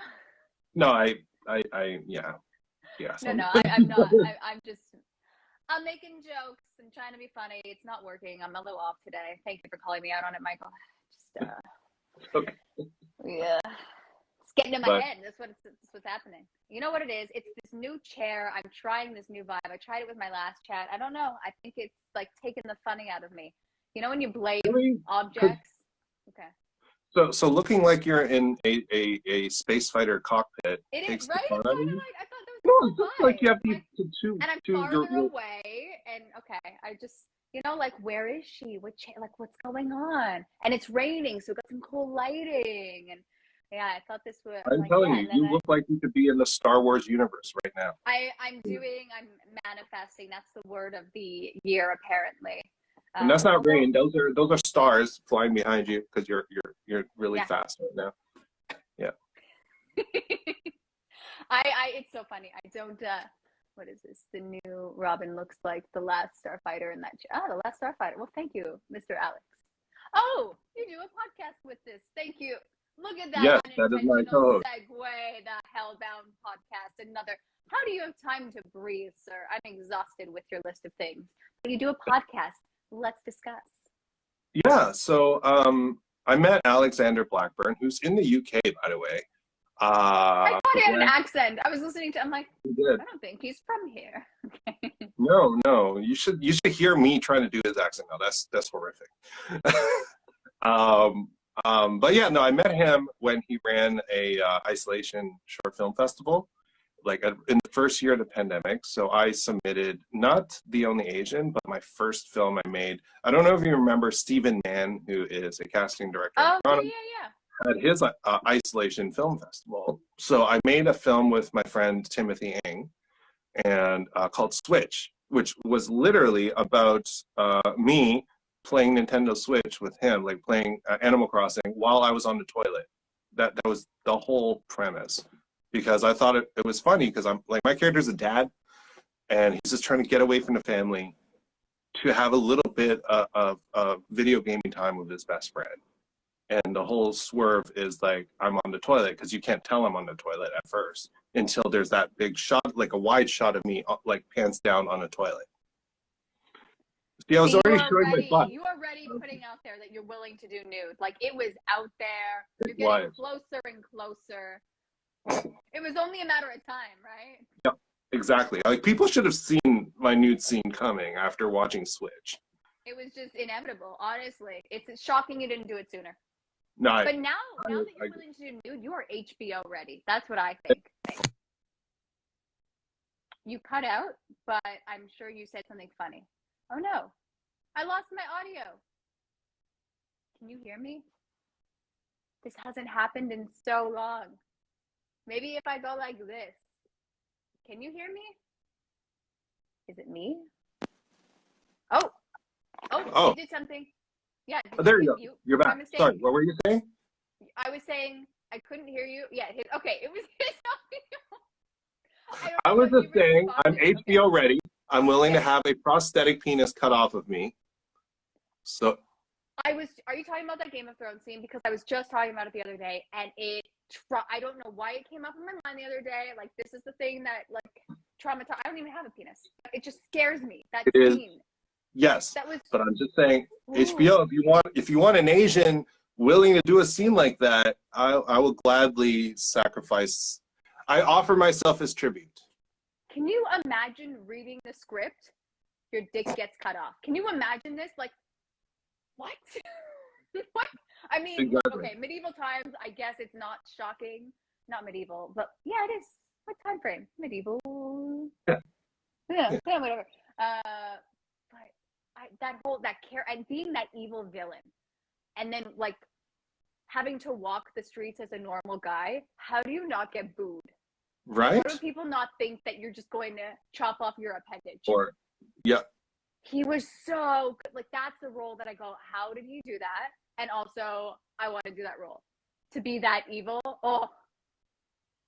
Speaker 2: no, yeah.
Speaker 1: No, I'm not. I'm making jokes and trying to be funny. It's not working. I'm a little off today. Thank you for calling me out on it, Michael. Just
Speaker 2: okay.
Speaker 1: Yeah, it's getting in my head. That's what's happening. You know what it is? It's this new chair. I'm trying this new vibe. I tried it with my last chat. I don't know. I think it's like taking the funny out of me. You know when you blame objects? Okay.
Speaker 2: So looking like you're in a space fighter cockpit.
Speaker 1: It is, right? It's kind of like, I thought that was
Speaker 2: no, it's just like you have to
Speaker 1: and I'm farther away, and okay, I just, you know, like, where is she? What's going on? And it's raining, so we got some cool lighting, and yeah, I thought this would.
Speaker 2: I'm telling you, you look like you could be in the Star Wars universe right now.
Speaker 1: I'm manifesting. That's the word of the year, apparently.
Speaker 2: And that's not rain. Those are stars flying behind you because you're really fast right now. Yeah.
Speaker 1: It's so funny. I don't. What is this? The new Robyn looks like the last Starfighter in that. The last Starfighter. Well, thank you, Mr. Alex. Oh, you do a podcast with this. Thank you. Look at that.
Speaker 2: Yes, that is my co-host.
Speaker 1: Segue, the Hellbound podcast. Another. How do you have time to breathe, sir? I'm exhausted with your list of things. But you do a podcast. Let's discuss.
Speaker 2: Yeah, so I met Alexander Blackburn, who's in the UK, by the way.
Speaker 1: I thought he had an accent. I was listening to. I'm like, I don't think he's from here. Okay.
Speaker 2: No, you should hear me trying to do his accent now. That's horrific. But yeah, no, I met him when he ran a isolation short film festival, like in the first year of the pandemic. So I submitted not The Only Asian, but my first film I made. I don't know if you remember Stephen Mann, who is a casting director.
Speaker 1: Oh, yeah.
Speaker 2: At his isolation film festival. So I made a film with my friend Timothy Ng, and called Switch, which was literally about me playing Nintendo Switch with him, like playing Animal Crossing while I was on the toilet. That was the whole premise. Because I thought it was funny because I'm like, my character's a dad and he's just trying to get away from the family to have a little bit of video gaming time with his best friend. And the whole swerve is like, I'm on the toilet, because you can't tell I'm on the toilet at first until there's that big shot, like a wide shot of me, like pants down on a toilet. See, I was already showing my butt.
Speaker 1: You are already putting out there that you're willing to do nude. Like, it was out there. You're getting closer and closer. It was only a matter of time, right?
Speaker 2: Yep. Exactly. Like, people should have seen my nude scene coming after watching Switch.
Speaker 1: It was just inevitable, honestly. It's shocking you didn't do it sooner.
Speaker 2: No,
Speaker 1: but now that you're willing to do nude, you are HBO ready. That's what I think. You cut out, but I'm sure you said something funny. Oh no, I lost my audio. Can you hear me? This hasn't happened in so long. Maybe if I go like this. Can you hear me? Is it me? Oh, you did something. Yeah.
Speaker 2: There you go. You're back. Sorry, what were you saying?
Speaker 1: I was saying I couldn't hear you. Yeah, okay. It was his audio.
Speaker 2: I was just saying I'm HBO ready. I'm willing to have a prosthetic penis cut off of me. So.
Speaker 1: Are you talking about that Game of Thrones scene? Because I was just talking about it the other day, and I don't know why it came up in my mind the other day. Like, this is the thing that, like, traumatized. I don't even have a penis. It just scares me. That scene.
Speaker 2: Yes, but I'm just saying, HBO, if you want an Asian willing to do a scene like that, I will gladly sacrifice. I offer myself as tribute.
Speaker 1: Can you imagine reading the script? Your dick gets cut off. Can you imagine this? Like, what? What? I mean, exactly. Okay, medieval times, I guess it's not shocking. Not medieval, but yeah, it is. What time frame? Medieval. Yeah, whatever. But and being that evil villain, and then, like, having to walk the streets as a normal guy, how do you not get booed?
Speaker 2: Right?
Speaker 1: How do people not think that you're just going to chop off your appendage? He was so good. Like, that's the role that I go, how did he do that? And also, I want to do that role. To be that evil.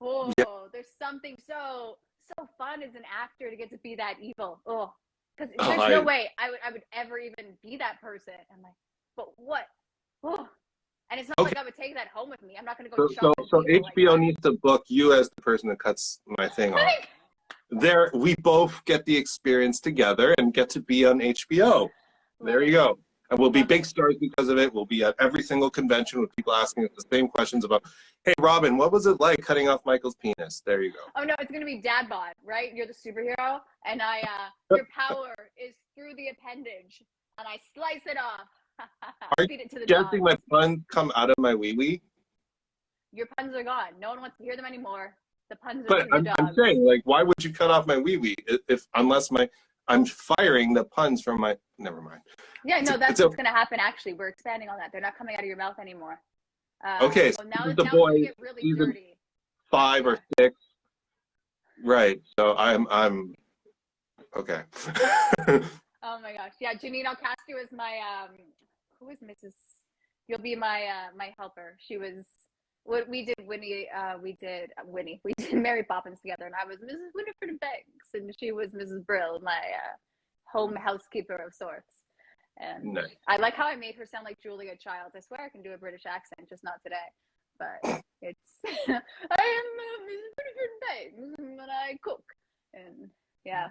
Speaker 1: There's something so fun as an actor to get to be that evil. Because there's no way I would ever even be that person. I'm like, but what? And it's not like I would take that home with me. I'm not going to go.
Speaker 2: So HBO needs to book you as the person that cuts my thing off. There, we both get the experience together and get to be on HBO. There you go. And we'll be big stars because of it. We'll be at every single convention with people asking us the same questions about, hey, Robyn, what was it like cutting off Michael's penis? There you go.
Speaker 1: Oh, no, it's going to be Dad Bod, right? You're the superhero, and your power is through the appendage, and I slice it off.
Speaker 2: Are you suggesting my puns come out of my wee-wee?
Speaker 1: Your puns are gone. No one wants to hear them anymore. The puns are
Speaker 2: But I'm saying, like, why would you cut off my wee-wee unless I'm firing the puns from my, never mind.
Speaker 1: Yeah, no, that's what's going to happen, actually. We're expanding on that. They're not coming out of your mouth anymore.
Speaker 2: Okay, so now the boys, really season dirty. 5 or 6. Right, so I'm okay.
Speaker 1: Oh my gosh. Yeah, Janine, I'll cast you as my, who is Mrs. You'll be my helper. She was, we did Mary Poppins together, and I was Mrs. Winifred Banks, and she was Mrs. Brill, my home housekeeper of sorts. And nice. I like how I made her sound like Julia Childs. I swear I can do a British accent, just not today. But it's, I am Mrs. Winifred Banks, and I cook. And yeah.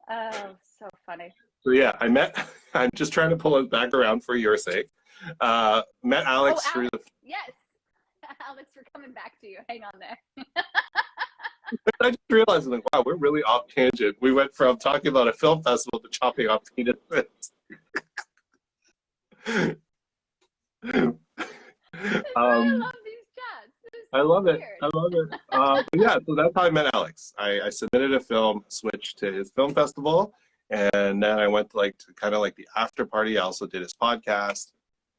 Speaker 1: Oh, so funny.
Speaker 2: So yeah, I'm just trying to pull it back around for your sake. Met Alex through the...
Speaker 1: Yes. Alex, we're coming back to you. Hang on there.
Speaker 2: I just realized, like, wow, we're really off tangent. We went from talking about a film festival to chopping off penises.
Speaker 1: I love these chats.
Speaker 2: I love it. But yeah, so that's how I met Alex. I submitted a film, switched to his film festival, and then I went to kind of the after party. I also did his podcast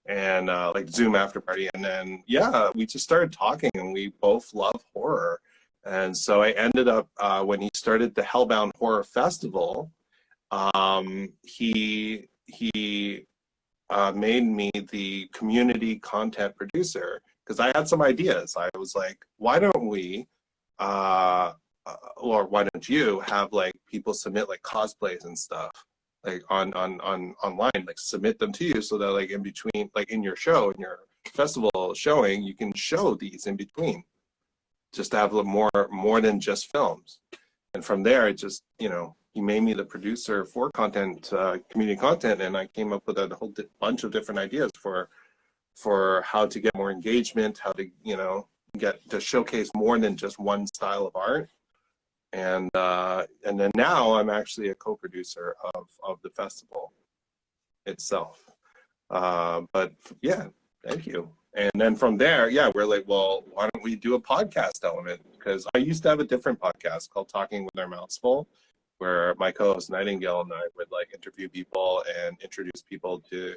Speaker 2: and like Zoom after party, and then yeah, we just started talking, and we both love horror. And so I ended up when he started the Hellbound Horror Festival, he made me the community content producer, because I had some ideas. I was like, why don't we, or why don't you have people submit cosplays and stuff on online, submit them to you, so that in between, in your show, in your festival showing, you can show these in between, just to have a little more than just films. And from there, it just, he made me the producer for content, community content, and I came up with a whole bunch of different ideas for how to get more engagement, how to, get to showcase more than just one style of art. And then now I'm actually a co-producer of the festival itself. But yeah, thank you. And then from there, yeah, we're like, well, why don't we do a podcast element? Because I used to have a different podcast called Talking with Our Mouths Full, where my co-host Nightingale and I would like interview people and introduce people to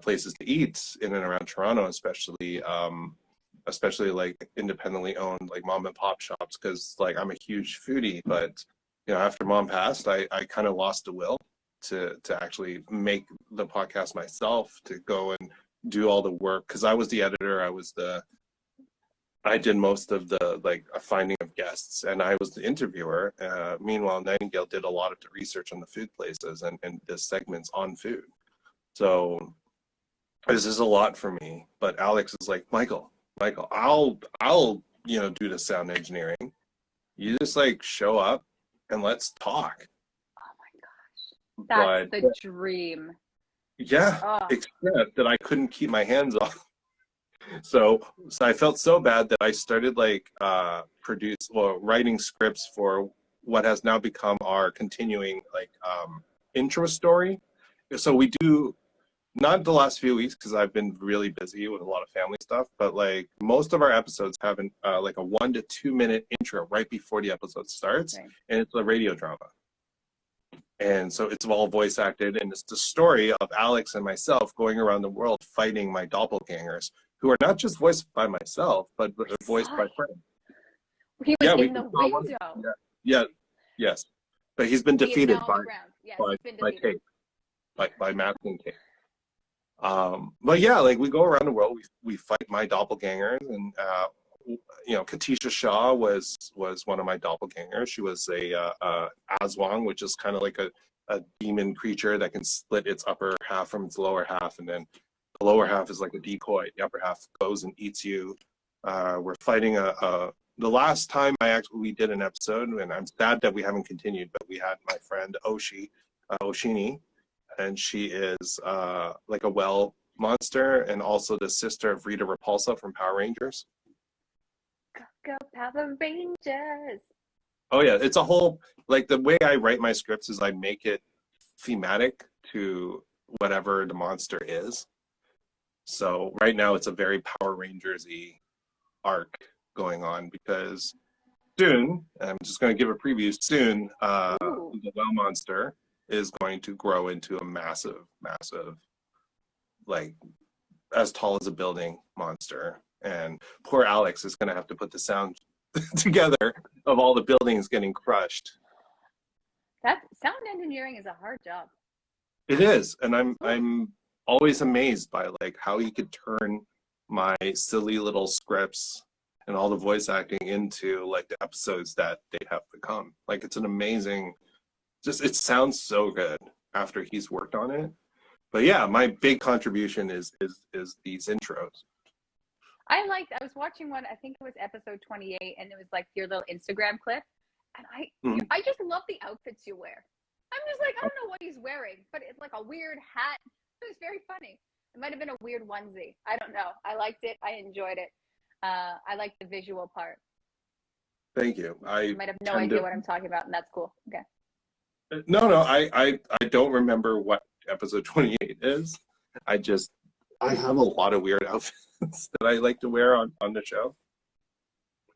Speaker 2: places to eat in and around Toronto, especially like independently owned like mom and pop shops. Because like I'm a huge foodie, but after mom passed, I kind of lost the will to actually make the podcast myself, to go and do all the work, because I was the editor, I did most of the like finding of guests, and I was the interviewer. Meanwhile, Nightingale did a lot of the research on the food places and the segments on food. So this is a lot for me. But Alex is like, Michael, I'll do the sound engineering. You just like show up and let's talk.
Speaker 1: Oh my gosh, that's the dream.
Speaker 2: Yeah, except that I couldn't keep my hands off. So I felt so bad that I started like writing scripts for what has now become our continuing like intro story. So we do, not the last few weeks because I've been really busy with a lot of family stuff, but like most of our episodes have like a 1 to 2 minute intro right before the episode starts, right. And it's a radio drama. And so it's all voice acted, and it's the story of Alex and myself going around the world fighting my doppelgangers, who are not just voiced by myself, but voiced by friends.
Speaker 1: He was in the window.
Speaker 2: Yes. But he's been defeated by Kate, by Matt and Kate. But yeah, like we go around the world, we fight my doppelgangers, and Katisha Shaw was one of my doppelgangers. She was a Aswang, which is kind of like a demon creature that can split its upper half from its lower half, and then the lower half is like a decoy. The upper half goes and eats you. We're fighting the last time we did an episode, and I'm sad that we haven't continued, but we had my friend Oshini, and she is like a well monster, and also the sister of Rita Repulsa from Power Rangers.
Speaker 1: Go Power Rangers!
Speaker 2: Oh yeah, it's a whole, like the way I write my scripts is I make it thematic to whatever the monster is. So right now it's a very Power Rangers-y arc going on, because soon, and I'm just going to give a preview, soon the well monster is going to grow into a massive, like as tall as a building monster. And poor Alex is going to have to put the sound together of all the buildings getting crushed.
Speaker 1: That sound engineering is a hard job.
Speaker 2: It is, and I'm always amazed by like how he could turn my silly little scripts and all the voice acting into like the episodes that they have become. Like it's an amazing, it sounds so good after he's worked on it. But yeah, my big contribution is these intros.
Speaker 1: I was watching one, I think it was episode 28, and it was like your little Instagram clip, and I just love the outfits you wear. I'm just like, I don't know what he's wearing, but it's like a weird hat. It was very funny. It might have been a weird onesie. I don't know. I liked it. I enjoyed it. I liked the visual part.
Speaker 2: Thank you. I
Speaker 1: might have no idea what I'm talking about, and that's cool. Okay.
Speaker 2: No, I don't remember what episode 28 is. I have a lot of weird outfits that I like to wear on the show.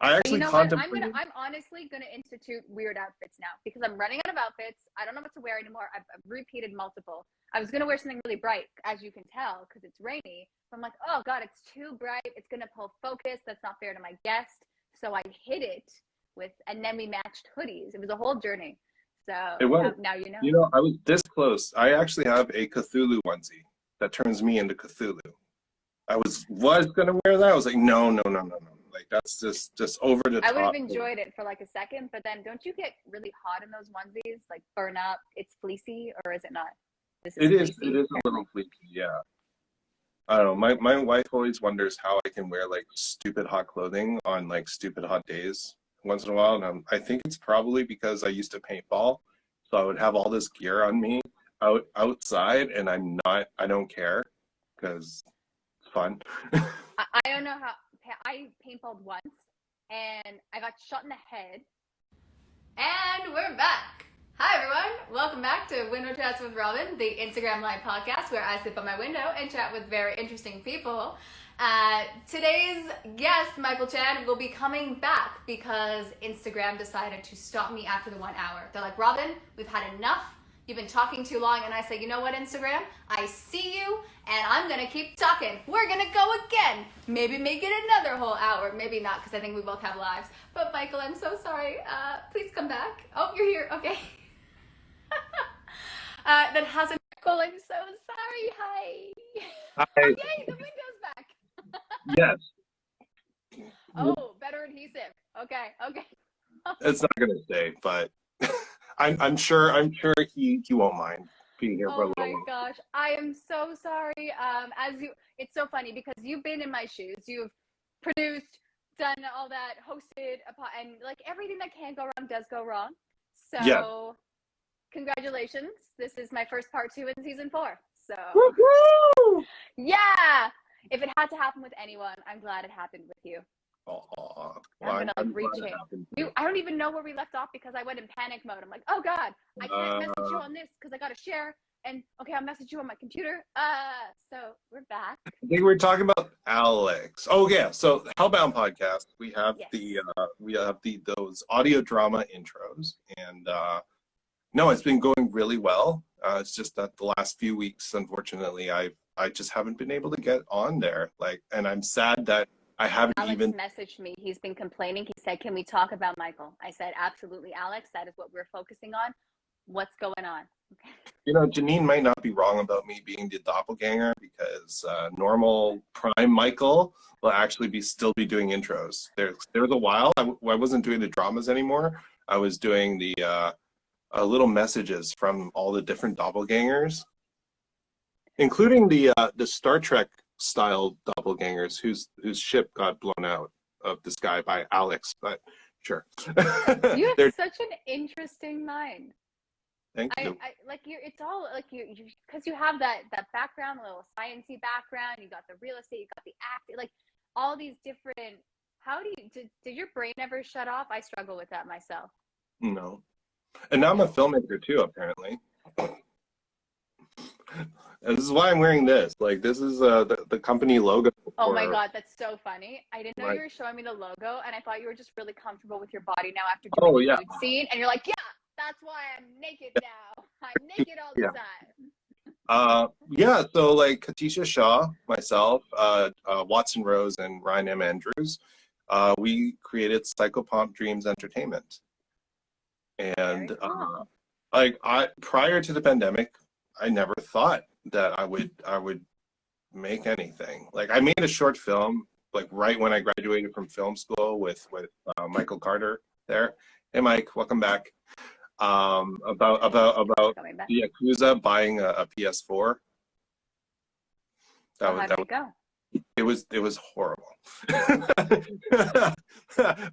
Speaker 2: I actually contemplated.
Speaker 1: I'm honestly gonna institute weird outfits now, because I'm running out of outfits. I don't know what to wear anymore. I've repeated multiple. I was gonna wear something really bright, as you can tell, because it's rainy. But I'm like, oh god, it's too bright. It's gonna pull focus. That's not fair to my guest. So I hid it and then we matched hoodies. It was a whole journey. So now you know.
Speaker 2: You know, I was this close. I actually have a Cthulhu onesie that turns me into Cthulhu. I was gonna wear that. I was like, no. Like that's just over the top.
Speaker 1: I would have enjoyed it for like a second, but then don't you get really hot in those onesies? Like burn up? It's fleecy, or is it not?
Speaker 2: It is a little fleecy, yeah. I don't know. My wife always wonders how I can wear like stupid hot clothing on like stupid hot days once in a while, and I think it's probably because I used to paintball, so I would have all this gear on me outside, and I don't care because it's fun.
Speaker 1: I don't know how. I paintballed once, and I got shot in the head, And we're back. Hi everyone, welcome back to Window Chats with Robyn, the Instagram Live podcast where I sit by my window and chat with very interesting people. Today's guest, Michael Chan, will be coming back because Instagram decided to stop me after the 1 hour. They're like, Robyn, we've had enough. You've been talking too long. And I say, you know what, Instagram? I see you and I'm going to keep talking. We're going to go again. Maybe make it another whole hour. Maybe not because I think we both have lives. But Michael, I'm so sorry. Please come back. Oh, you're here. Okay. That hasn't. Michael, I'm so sorry. Hi.
Speaker 2: Hi.
Speaker 1: Oh, yay, the window's back.
Speaker 2: Yes.
Speaker 1: Oh, better adhesive. Okay.
Speaker 2: It's not gonna stay, but I'm sure he won't mind being here for a little while.
Speaker 1: Oh my gosh, I am so sorry. It's so funny because you've been in my shoes. You've produced, done all that, hosted, and like everything that can go wrong does go wrong. So. Yeah. Congratulations. This is my first part 2 in season 4. So woo-hoo! Yeah. If it had to happen with anyone, I'm glad it happened with you.
Speaker 2: Well,
Speaker 1: I'm gonna reach it. I don't even know where we left off because I went in panic mode. I'm like, oh God, I can't message you on this because I gotta share. And okay, I'll message you on my computer. So we're back.
Speaker 2: I think we're talking about Alex. Oh yeah. So Hellbound podcast. We have those audio drama intros and no, it's been going really well. It's just that the last few weeks, unfortunately, I just haven't been able to get on there. And I'm sad that I haven't
Speaker 1: Alex messaged me. He's been complaining. He said, "Can we talk about Michael?" I said, "Absolutely, Alex. That is what we're focusing on. What's going on?" Okay.
Speaker 2: You know, Janine might not be wrong about me being the doppelganger because normal prime Michael will actually still be doing intros. There was a while I wasn't doing the dramas anymore. I was doing the little messages from all the different doppelgangers, including the Star Trek style doppelgangers whose ship got blown out of the sky by Alex. But sure,
Speaker 1: you have such an interesting mind.
Speaker 2: Thank you.
Speaker 1: It's all like you because you have that background, a little sciencey background. You got the real estate, you got the acting, like all these different. How do you did your brain ever shut off? I struggle with that myself.
Speaker 2: No. And now I'm a filmmaker too, apparently. And this is why I'm wearing this. Like, this is the company logo.
Speaker 1: Oh my God, that's so funny. I didn't know you were showing me the logo, and I thought you were just really comfortable with your body now after doing the nude scene. And you're like, yeah, that's why I'm naked now. I'm naked all the time.
Speaker 2: So like Katisha Shaw, myself, Watson Rose, and Ryan M. Andrews, we created Psychopomp Dreams Entertainment. And
Speaker 1: cool.
Speaker 2: Prior to the pandemic, I never thought that I would make anything. Like, I made a short film like right when I graduated from film school with Michael Carter there. Hey Mike, welcome back. About the Yakuza buying a PS4. It was horrible.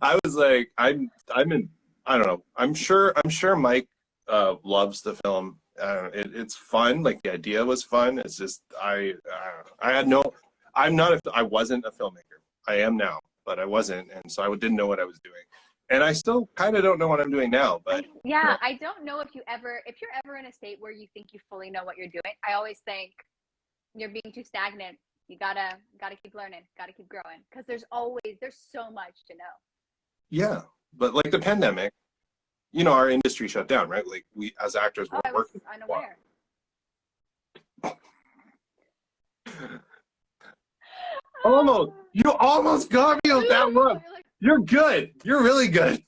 Speaker 2: I was like, I'm in. I don't know. I'm sure Mike loves the film. It's fun. Like, the idea was fun. It's just I wasn't a filmmaker. I am now, but I wasn't, and so I didn't know what I was doing. And I still kind of don't know what I'm doing now. But
Speaker 1: I don't know if you're ever in a state where you think you fully know what you're doing. I always think you're being too stagnant. You gotta keep learning, gotta keep growing, because there's so much to know.
Speaker 2: Yeah, but like the pandemic, you know, our industry shut down, right? Like, we as actors were working.
Speaker 1: Unaware.
Speaker 2: You almost got me with that one. You're good. You're really good.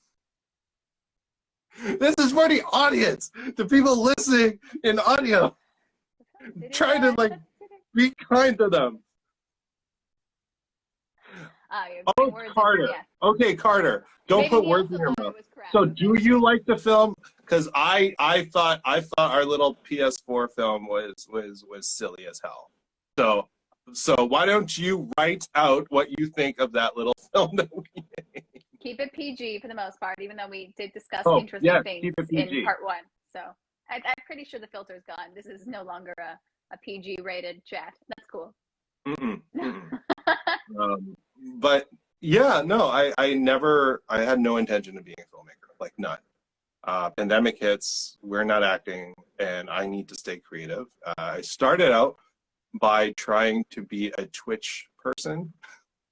Speaker 2: This is for the audience, the people listening in audio. Trying to like be kind to them. Carter. Okay, Carter. Don't put words in your mouth. So, do you like the film? Because I thought our little PS4 film was silly as hell. So why don't you write out what you think of that little film that we made?
Speaker 1: Keep it PG for the most part, even though we did discuss interesting things in part 1. So I'm pretty sure the filter's gone. This is no longer a PG rated chat. That's cool.
Speaker 2: But yeah, no, I had no intention of being a filmmaker, like none. Pandemic hits, we're not acting, and I need to stay creative. I started out by trying to be a Twitch person.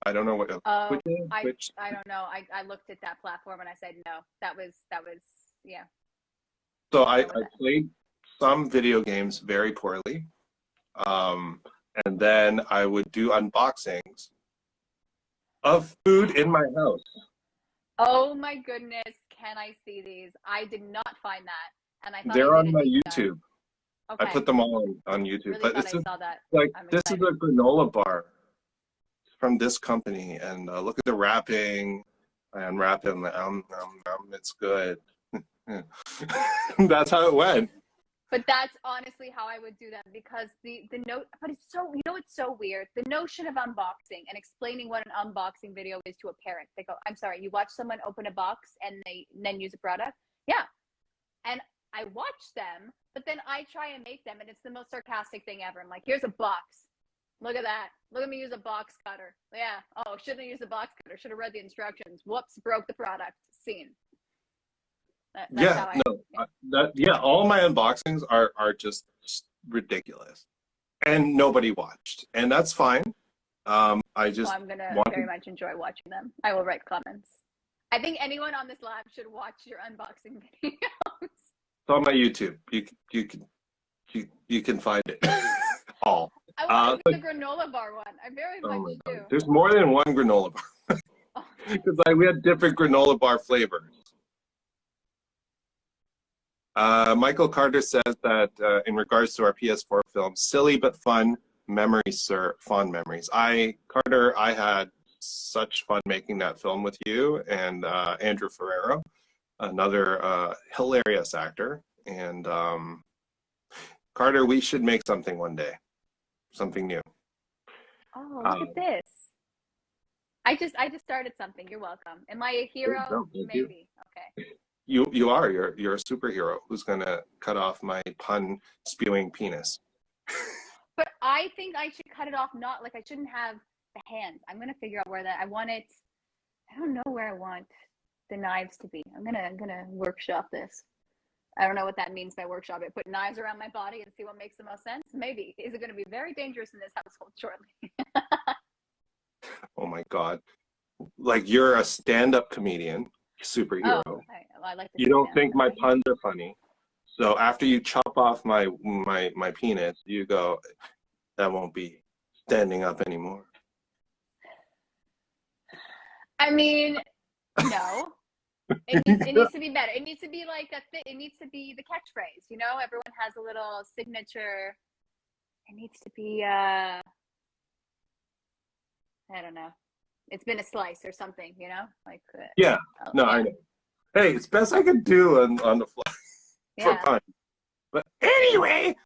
Speaker 2: I don't know what Twitch is. Twitch.
Speaker 1: I don't know. I looked at that platform and I said no. That was yeah.
Speaker 2: So I played some video games very poorly, and then I would do unboxings of food in my house.
Speaker 1: Oh my goodness, can I see these? I did not find that, and I thought
Speaker 2: they're on my YouTube. Okay. I put them all on YouTube.
Speaker 1: Really but it's
Speaker 2: I
Speaker 1: saw that.
Speaker 2: Like this is a granola bar from this company, and look at the wrapping. I unwrap it, and it's good. That's how it went.
Speaker 1: But that's honestly how I would do them, because the note. But it's so, you know, it's so weird. The notion of unboxing and explaining what an unboxing video is to a parent. They go, "I'm sorry, you watch someone open a box and then use a product?" Yeah, and I watch them, but then I try and make them, and it's the most sarcastic thing ever. I'm like, "Here's a box. Look at that. Look at me use a box cutter. Yeah. Oh, shouldn't have used a box cutter. Should have read the instructions. Whoops, broke the product. Scene."
Speaker 2: All my unboxings are just ridiculous, and nobody watched, and that's fine. I'm gonna
Speaker 1: very much enjoy watching them. I will write comments. I think anyone on this lab should watch your unboxing videos. It's
Speaker 2: on my YouTube. You can find it all.
Speaker 1: I want to see the granola bar one. I very much do.
Speaker 2: There's more than one granola bar, because we had different granola bar flavors. Michael Carter says that in regards to our PS4 film, silly but fun memories, sir, fond memories. Carter, I had such fun making that film with you and Andrew Ferrero, another hilarious actor. And Carter, we should make something one day, something new.
Speaker 1: Oh, look at this! I just started something. You're welcome. Am I a hero? Maybe. Okay.
Speaker 2: You are. You're a superhero who's gonna cut off my pun spewing penis.
Speaker 1: But I think I should cut it off. Not like I shouldn't have the hands. I'm gonna figure out where that. I want it. I don't know where I want the knives to be. I'm gonna workshop this. I don't know what that means by workshop it. Put knives around my body and see what makes the most sense. Maybe. Is it gonna be very dangerous in this household shortly?
Speaker 2: Oh my God! Like, you're a stand-up comedian. Superhero. Oh, I like you don't think my puns are funny, so after you chop off my penis, you go, that won't be standing up anymore.
Speaker 1: I mean, no. It needs to be better. It needs to be like it needs to be the catchphrase. You know, everyone has a little signature. It needs to be I don't know. It's been a slice or something, you know, like.
Speaker 2: Yeah. No, I know. Hey, it's best I can do on the fly for fun. But anyway,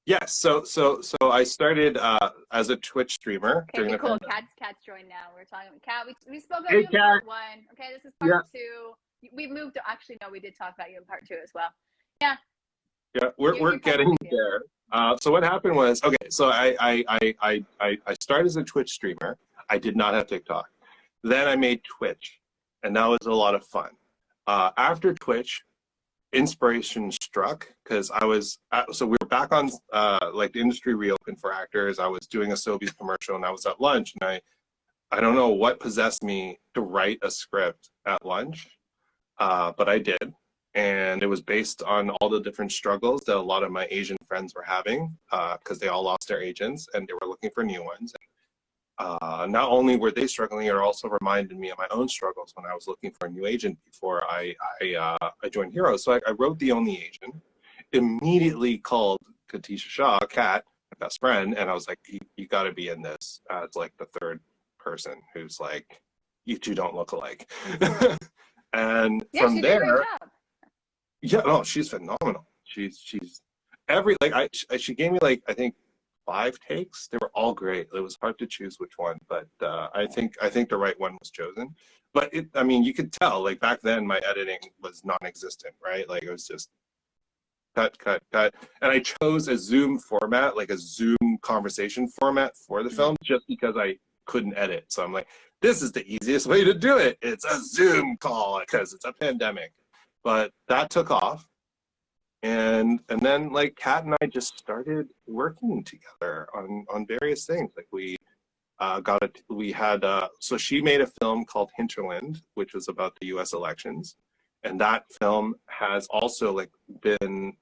Speaker 2: yes. So I started as a Twitch streamer.
Speaker 1: Okay, cool. Cat's joined now. We're talking about Cat. We spoke about you in part one. Okay, this is part two. We moved to, actually no, we did talk about you in part two as well. Yeah.
Speaker 2: Yeah, we're getting there. So what happened was, okay, so I started as a Twitch streamer. I did not have TikTok. Then I made Twitch, and that was a lot of fun. After Twitch, inspiration struck, because I was, so we were back on, like, the industry reopened for actors. I was doing a Sobeys commercial, and I was at lunch, and I don't know what possessed me to write a script at lunch, but I did. And it was based on all the different struggles that a lot of my Asian friends were having, because they all lost their agents and they were looking for new ones. Not only were they struggling, it also reminded me of my own struggles when I was looking for a new agent before I joined Heroes. So I wrote The Only Agent, immediately called Katisha Shaw, Kat, my best friend, and I was like, you got to be in this as like the third person who's like, you two don't look alike. And from there. Yeah, no, she's phenomenal. She's she gave me, like, I think 5 takes. They were all great. It was hard to choose which one, but I think the right one was chosen. But I mean, you could tell, like, back then my editing was non-existent, right? Like, it was just cut, and I chose a Zoom format, like a Zoom conversation format for the film, just because I couldn't edit. So I'm like, this is the easiest way to do it. It's a Zoom call because it's a pandemic. but that took off. And then like Kat and I just started working together on various things. Like so she made a film called Hinterland, which was about the US elections. And that film has also like been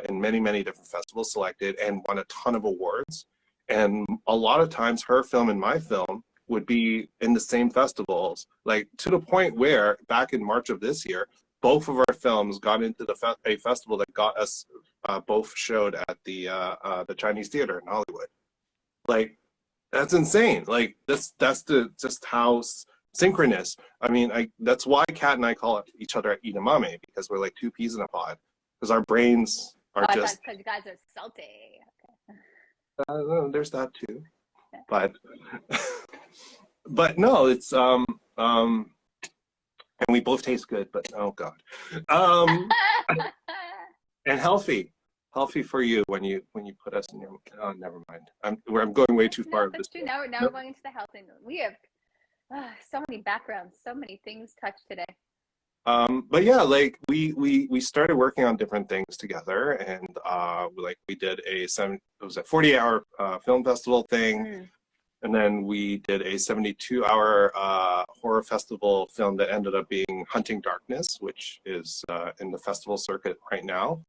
Speaker 2: in many, many different festivals selected and won a ton of awards. And a lot of times her film and my film would be in the same festivals, like to the point where back in March of this year, both of our films got into a festival that got us both showed at the Chinese Theater in Hollywood. Like, that's insane. Like that's just how synchronous. I mean, that's why Kat and I call each other edamame, because we're like two peas in a pod, because our brains are just.
Speaker 1: Because you guys are salty.
Speaker 2: There's that too, but but no, it's and we both taste good, but oh god, and healthy for you when you put us in your. Oh, never mind. I'm going way too far.
Speaker 1: No, that's true. Now we're going into the health thing. We have so many backgrounds, so many things touched today.
Speaker 2: But yeah, like we started working on different things together, and we did a 48-hour film festival thing, and then we did a 72-hour horror festival film that ended up being Hunting Darkness, which is in the festival circuit right now.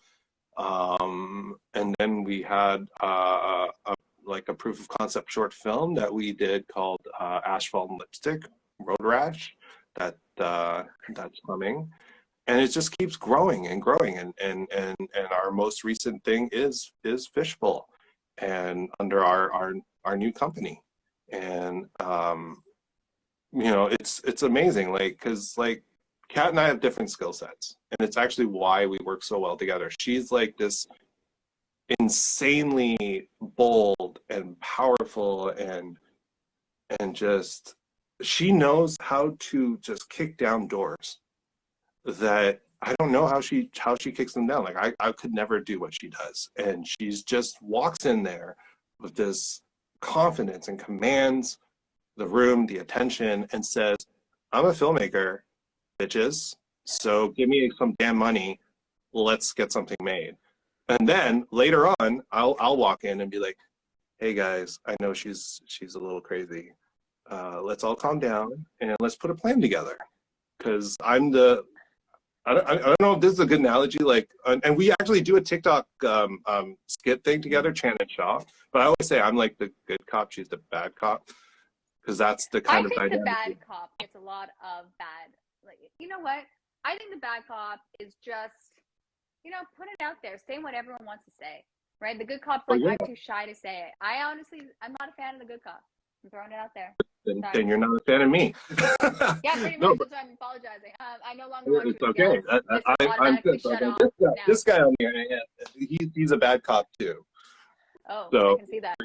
Speaker 2: And then we had a proof of concept short film that we did called Asphalt and Lipstick, Road Rash, that's coming, and it just keeps growing and growing, and our most recent thing is Fishbowl, and under our new company, and it's amazing, like, because like Kat and I have different skill sets, and it's actually why we work so well together. She's like this insanely bold and powerful, and just she knows how to just kick down doors that I don't know how she kicks them down. Like I could never do what she does, and she's just walks in there with this confidence and commands the room, the attention, and says, "I'm a filmmaker, bitches, so give me some damn money, let's get something made." And then later on, I'll walk in and be like, "Hey guys, I know she's a little crazy. Let's all calm down and let's put a plan together." Because I don't know if this is a good analogy, like, and we actually do a TikTok skit thing together, Chan and Shaw. But I always say I'm like the good cop, she's the bad cop, because that's the kind of
Speaker 1: I think the bad cop gets a lot of bad. Like, you know what? I think the bad cop is just, put it out there, say what everyone wants to say, right? The good cop's like, I'm too shy to say it. I'm not a fan of the good cop. I'm throwing it out there.
Speaker 2: Then you're not a fan of me.
Speaker 1: Yeah, pretty much. That's why I'm apologizing. I no longer want
Speaker 2: it's okay. I'm good. This guy on here, he's a bad cop too.
Speaker 1: Oh, so, I can see that.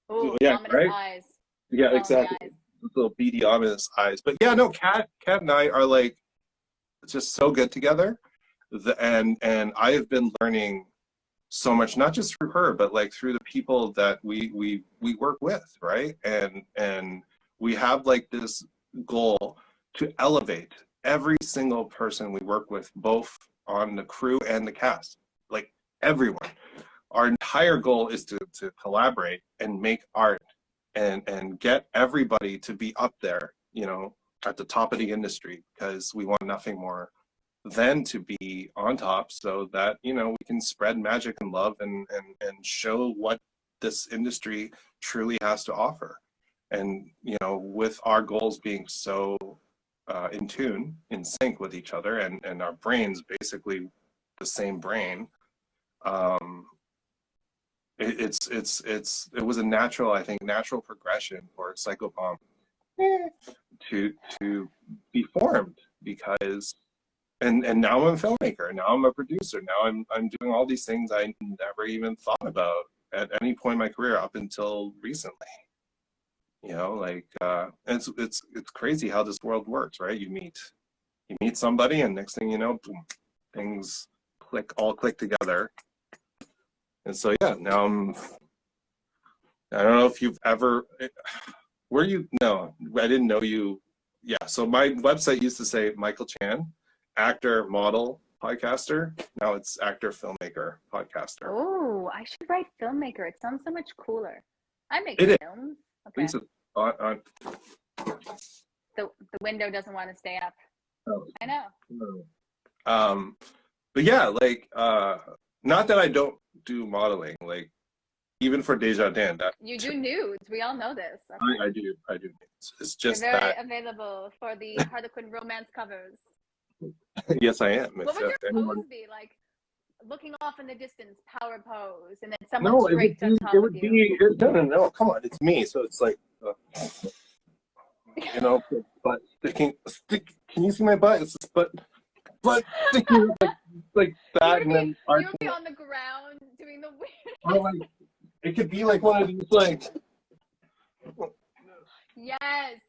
Speaker 1: Oh, yeah, ominous right? Eyes.
Speaker 2: Yeah, exactly. Little beady, ominous eyes. But yeah, no, Kat and I are like just so good together, and I have been learning so much, not just through her, but like through the people that we work with, right? And we have like this goal to elevate every single person we work with, both on the crew and the cast, like everyone. Our entire goal is to collaborate and make art and get everybody to be up there, at the top of the industry, because we want nothing more than to be on top, so that we can spread magic and love and show what this industry truly has to offer. And with our goals being so in tune, in sync with each other, and our brains basically the same brain, it was a natural progression for Psychopomp to be formed, because and now I'm a filmmaker, now I'm a producer, now I'm doing all these things I never even thought about at any point in my career up until recently. It's crazy how this world works, right? You meet somebody, and next thing you know, boom, things all click together. And so yeah, now I don't know if you've ever, no, I didn't know you. Yeah, so my website used to say Michael Chan, actor, model, podcaster. Now it's actor, filmmaker, podcaster.
Speaker 1: Oh, I should write filmmaker. It sounds so much cooler. I make
Speaker 2: It is.
Speaker 1: films. Okay. The window doesn't want to stay up.
Speaker 2: Oh.
Speaker 1: I know.
Speaker 2: But yeah, like not that I don't do modeling, like even for Desjardins.
Speaker 1: You do nudes. We all know this.
Speaker 2: I do. It's just
Speaker 1: You're very
Speaker 2: that
Speaker 1: available for the Harlequin romance covers.
Speaker 2: yes, I am.
Speaker 1: What would your pose be like? Looking off in the distance, power pose, and then someone straight on top of you.
Speaker 2: No, come on, it's me. So it's like, you know, butt sticking. Can you see my butt? It's just butt sticking like that, and then
Speaker 1: you would be on the ground doing the weird.
Speaker 2: Or like, it could be like one of these like.
Speaker 1: Yes.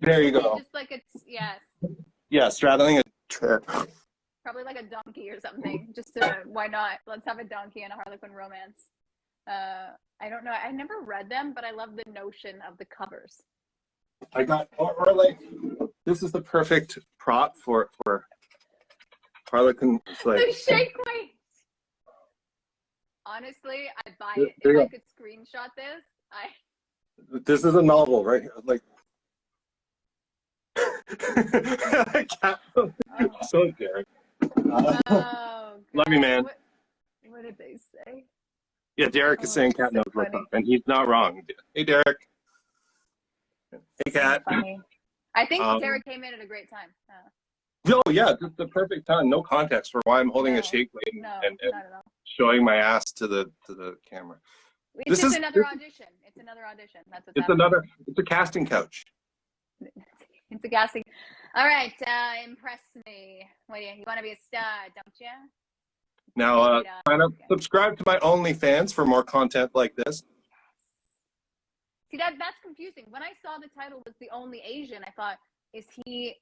Speaker 2: There you go.
Speaker 1: Just like it's yes.
Speaker 2: Yeah, straddling a chair.
Speaker 1: Probably like a donkey or something. Just why not? Let's have a donkey and a Harlequin romance. I don't know. I never read them, but I love the notion of the covers.
Speaker 2: I got or like this is the perfect prop for Harlequin. Like
Speaker 1: The shake weight. Honestly, I'd buy it if I could screenshot this.
Speaker 2: This is a novel, right? Like. I can't. So Derek. Love you, man.
Speaker 1: What did they say?
Speaker 2: Yeah, Derek is saying Cat knows what's up, and he's not wrong. Hey, Derek. Hey, Cat.
Speaker 1: Funny. I think Derek came in at a great time.
Speaker 2: Oh, yeah, just the perfect time. No context for why I'm holding a shake weight and showing my ass to the camera.
Speaker 1: It's just another audition. It's another audition. That's what's happening.
Speaker 2: It's a casting couch.
Speaker 1: It's a casting. All right, impress me. What do you want to be a star, don't you?
Speaker 2: Now, sign up, subscribe to my OnlyFans for more content like this.
Speaker 1: See, that's confusing. When I saw the title was The Only Asian, I thought, is he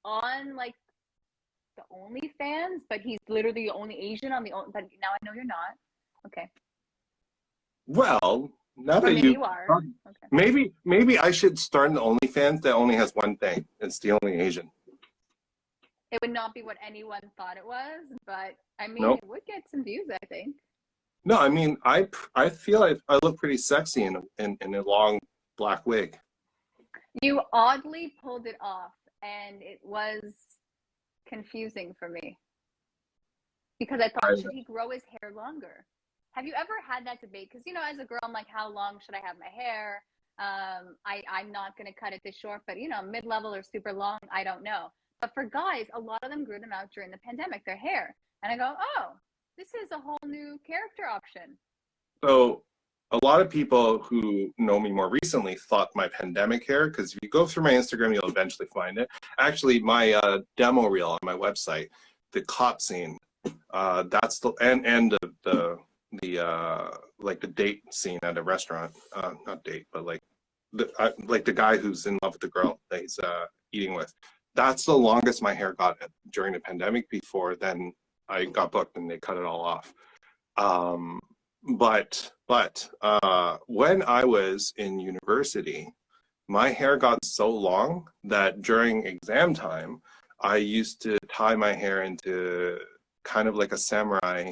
Speaker 1: on like the OnlyFans? But he's literally the only Asian on the only. But now I know you're not. Okay.
Speaker 2: Well, now that you
Speaker 1: are.
Speaker 2: Okay. Maybe I should start an OnlyFans that only has one thing. It's The Only Asian.
Speaker 1: It would not be what anyone thought it was, but I mean, It would get some views, I think.
Speaker 2: No, I mean, I feel I look pretty sexy in a long black wig.
Speaker 1: You oddly pulled it off, and it was confusing for me because I thought, should he grow his hair longer? Have you ever had that debate? Because, you know, as a girl, I'm like, how long should I have my hair? I'm not going to cut it this short, but, you know, mid-level or super long, I don't know. But for guys, a lot of them grew them out during the pandemic, their hair. And I go, oh, this is a whole new character option.
Speaker 2: So a lot of people who know me more recently thought my pandemic hair, because if you go through my Instagram, you'll eventually find it. Actually, my demo reel on my website, the cop scene, that's the and the like the date scene at a restaurant, not date, but like the guy who's in love with the girl that he's eating with. That's the longest my hair got during the pandemic. Before then, I got booked and they cut it all off. But when I was in university, my hair got so long that during exam time, I used to tie my hair into kind of like a samurai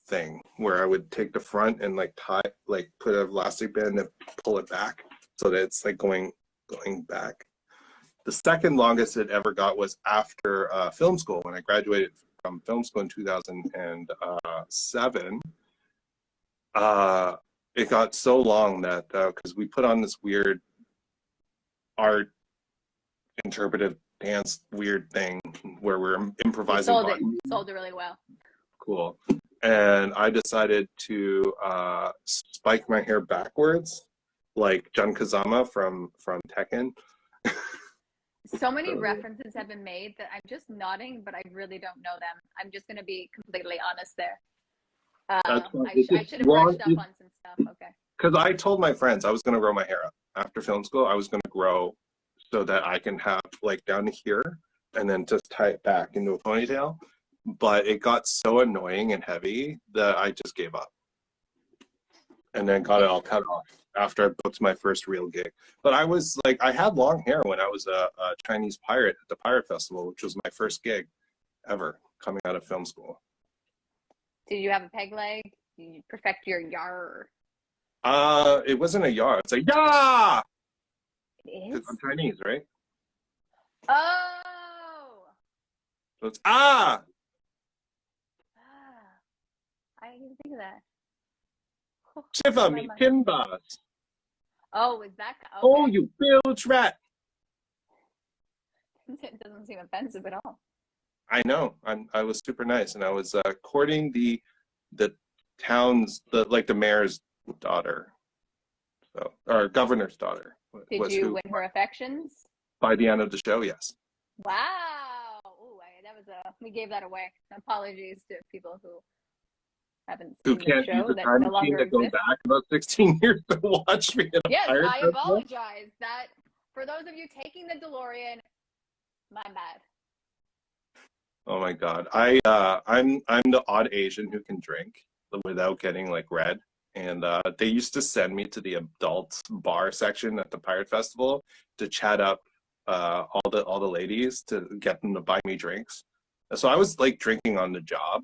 Speaker 2: thing, where I would take the front and like put an elastic band and pull it back so that it's like going back. The second longest it ever got was after film school. When I graduated from film school in 2007, it got so long that because we put on this weird art interpretive dance weird thing where we're improvising.
Speaker 1: Sold it really well.
Speaker 2: Cool. And I decided to spike my hair backwards, like Jun Kazama from Tekken.
Speaker 1: So many references have been made that I'm just nodding, but I really don't know them. I'm just going to be completely honest there. I should have brushed up on some stuff. Okay.
Speaker 2: Because I told my friends I was going to grow my hair up. After film school, I was going to grow so that I can have like down to here and then just tie it back into a ponytail. But it got so annoying and heavy that I just gave up. And then got it all cut off after I booked my first real gig. But I was like, I had long hair when I was a Chinese pirate at the Pirate Festival, which was my first gig ever. coming out of film school.
Speaker 1: Did you have a peg leg? Did you perfect your yar?
Speaker 2: It wasn't a yar. It's like yah.
Speaker 1: It is?
Speaker 2: I'm Chinese, right?
Speaker 1: Oh!
Speaker 2: So it's ah.
Speaker 1: I didn't even think of that.
Speaker 2: Shiva me pimbas.
Speaker 1: Oh, is that? Okay.
Speaker 2: Oh, you bilge rat.
Speaker 1: It doesn't seem offensive at all.
Speaker 2: I know. I was super nice, and I was courting the town's the mayor's daughter, so or governor's daughter.
Speaker 1: Did you win her affections?
Speaker 2: By the end of the show, yes.
Speaker 1: Wow. Ooh, that was we gave that away. Apologies to people who haven't seen the show that no longer exists.
Speaker 2: Go back about 16 years to watch me.
Speaker 1: Yes, I apologize. That for those of you taking the DeLorean, my bad.
Speaker 2: Oh my God, I'm the odd Asian who can drink without getting like red, and they used to send me to the adult bar section at the Pirate Festival to chat up all the ladies to get them to buy me drinks. So I was like drinking on the job.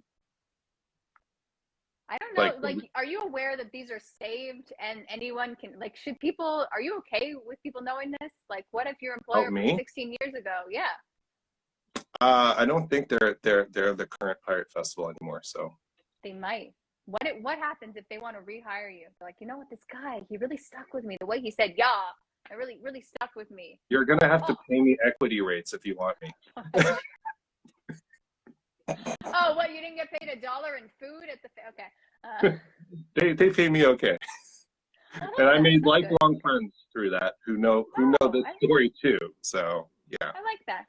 Speaker 1: I don't know, like are you aware that these are saved and anyone can, like, are you okay with people knowing this? Like, what if your employer from 16 years ago? Yeah.
Speaker 2: I don't think they're the current Pirate Festival anymore, so.
Speaker 1: They might. What happens if they want to rehire you? They're like, you know what, this guy, he really stuck with me. The way he said, yeah, it really, really stuck with me.
Speaker 2: You're gonna have to pay me equity rates if you want me.
Speaker 1: Oh, what, you didn't get paid $1 in food at the,
Speaker 2: okay. They pay me okay. And I made lifelong friends through that who know this story too. So yeah.
Speaker 1: I like that.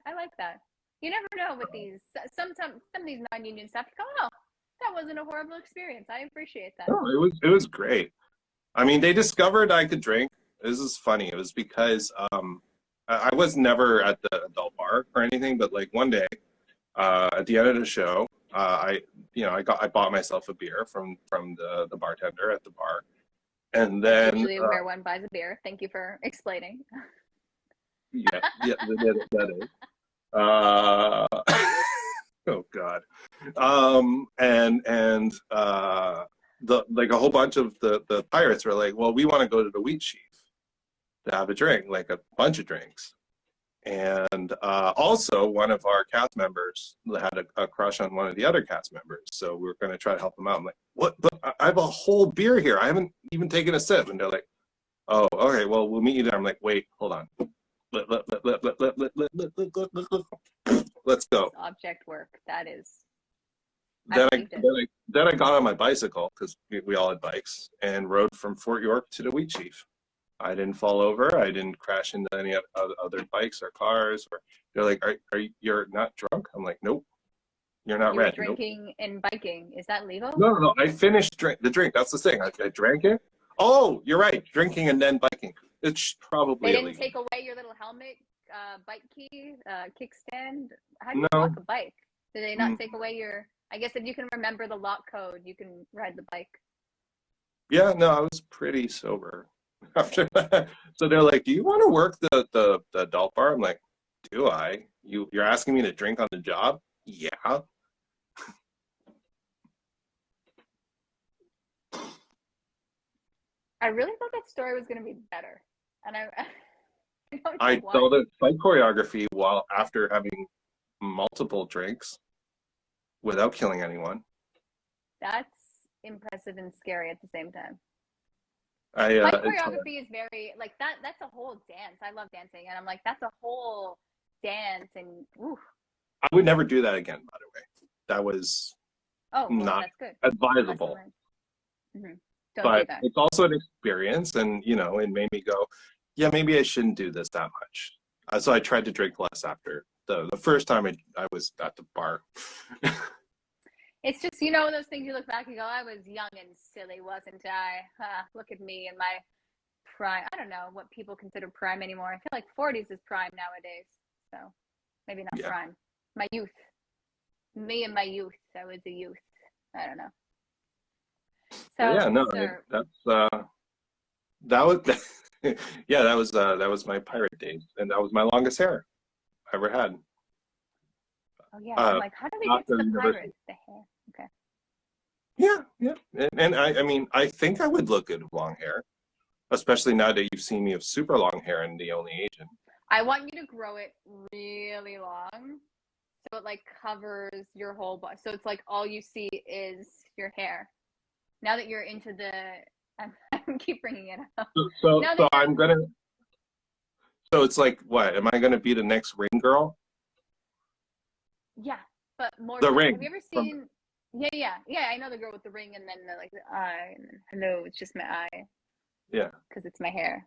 Speaker 1: You never know with these. Some of these non-union stuff. You go, oh, that wasn't a horrible experience. I appreciate that.
Speaker 2: No, it was great. I mean, they discovered I could drink. This is funny. It was because I was never at the adult bar or anything, but like one day at the end of the show, I bought myself a beer from the bartender at the bar, and then
Speaker 1: usually where one buys a beer. Thank you for explaining.
Speaker 2: Yeah, that is. Oh God. And a whole bunch of the pirates were like, well, we want to go to the Wheat Chief to have a drink, like a bunch of drinks. And also one of our cast members had a crush on one of the other cast members, so we were going to try to help him out. I'm like, what? But I have a whole beer here. I haven't even taken a sip. And they're like, oh, okay, well, we'll meet you there. I'm like, wait, hold on. Let's go.
Speaker 1: Object work. That is.
Speaker 2: Then I got on my bicycle, because we all had bikes, and rode from Fort York to the Wheat Chief. I didn't fall over. I didn't crash into any other bikes or cars. Or they're like, you're not drunk? I'm like, nope. You're not red.
Speaker 1: Drinking and biking, is that legal?
Speaker 2: No. I finished the drink. That's the thing. I drank it. Oh, you're right. Drinking and then biking. It's probably
Speaker 1: They didn't
Speaker 2: illegal.
Speaker 1: take away your little helmet, bike key, kickstand. How do you walk a bike? Did they not take away your? I guess if you can remember the lock code, you can ride the bike.
Speaker 2: Yeah, no, I was pretty sober after that. So they're like, "Do you want to work the adult bar?" I'm like, "Do I? You're asking me to drink on the job?" Yeah.
Speaker 1: I really thought that story was going to be better, and
Speaker 2: I saw the fight choreography while after having multiple drinks without killing anyone.
Speaker 1: That's impressive and scary at the same time.
Speaker 2: Fight
Speaker 1: choreography is very like that. That's a whole dance. I love dancing, and I'm like, that's a whole dance, and oof.
Speaker 2: I would never do that again. By the way, that was not
Speaker 1: that's good.
Speaker 2: advisable.
Speaker 1: Mm-hmm.
Speaker 2: But it's also an experience, and it made me go, yeah, maybe I shouldn't do this that much. So I tried to drink less after the first time I was at the bar.
Speaker 1: It's just, those things you look back and go, I was young and silly, wasn't I? Look at me in my prime. I don't know what people consider prime anymore. I feel like 40s is prime nowadays. So maybe not prime. My youth. Me and my youth. I was a youth. I don't know. So
Speaker 2: yeah, no, that was my pirate days, and that was my longest hair I ever had.
Speaker 1: Oh yeah, I'm like, how do we get to the pirates? The hair. Okay.
Speaker 2: Yeah. And I mean, I think I would look good with long hair, especially now that you've seen me with super long hair and the only Asian.
Speaker 1: I want you to grow it really long, so it like covers your whole body. So it's like all you see is your hair. Now that you're into the, I keep bringing it up.
Speaker 2: So I'm gonna. So it's like, what? Am I gonna be the next Ring girl?
Speaker 1: Yeah, but more.
Speaker 2: The Ring.
Speaker 1: Have you ever seen? Yeah. I know the girl with the ring and then like the eye. And then, hello, it's just my eye.
Speaker 2: Yeah.
Speaker 1: Because it's my hair.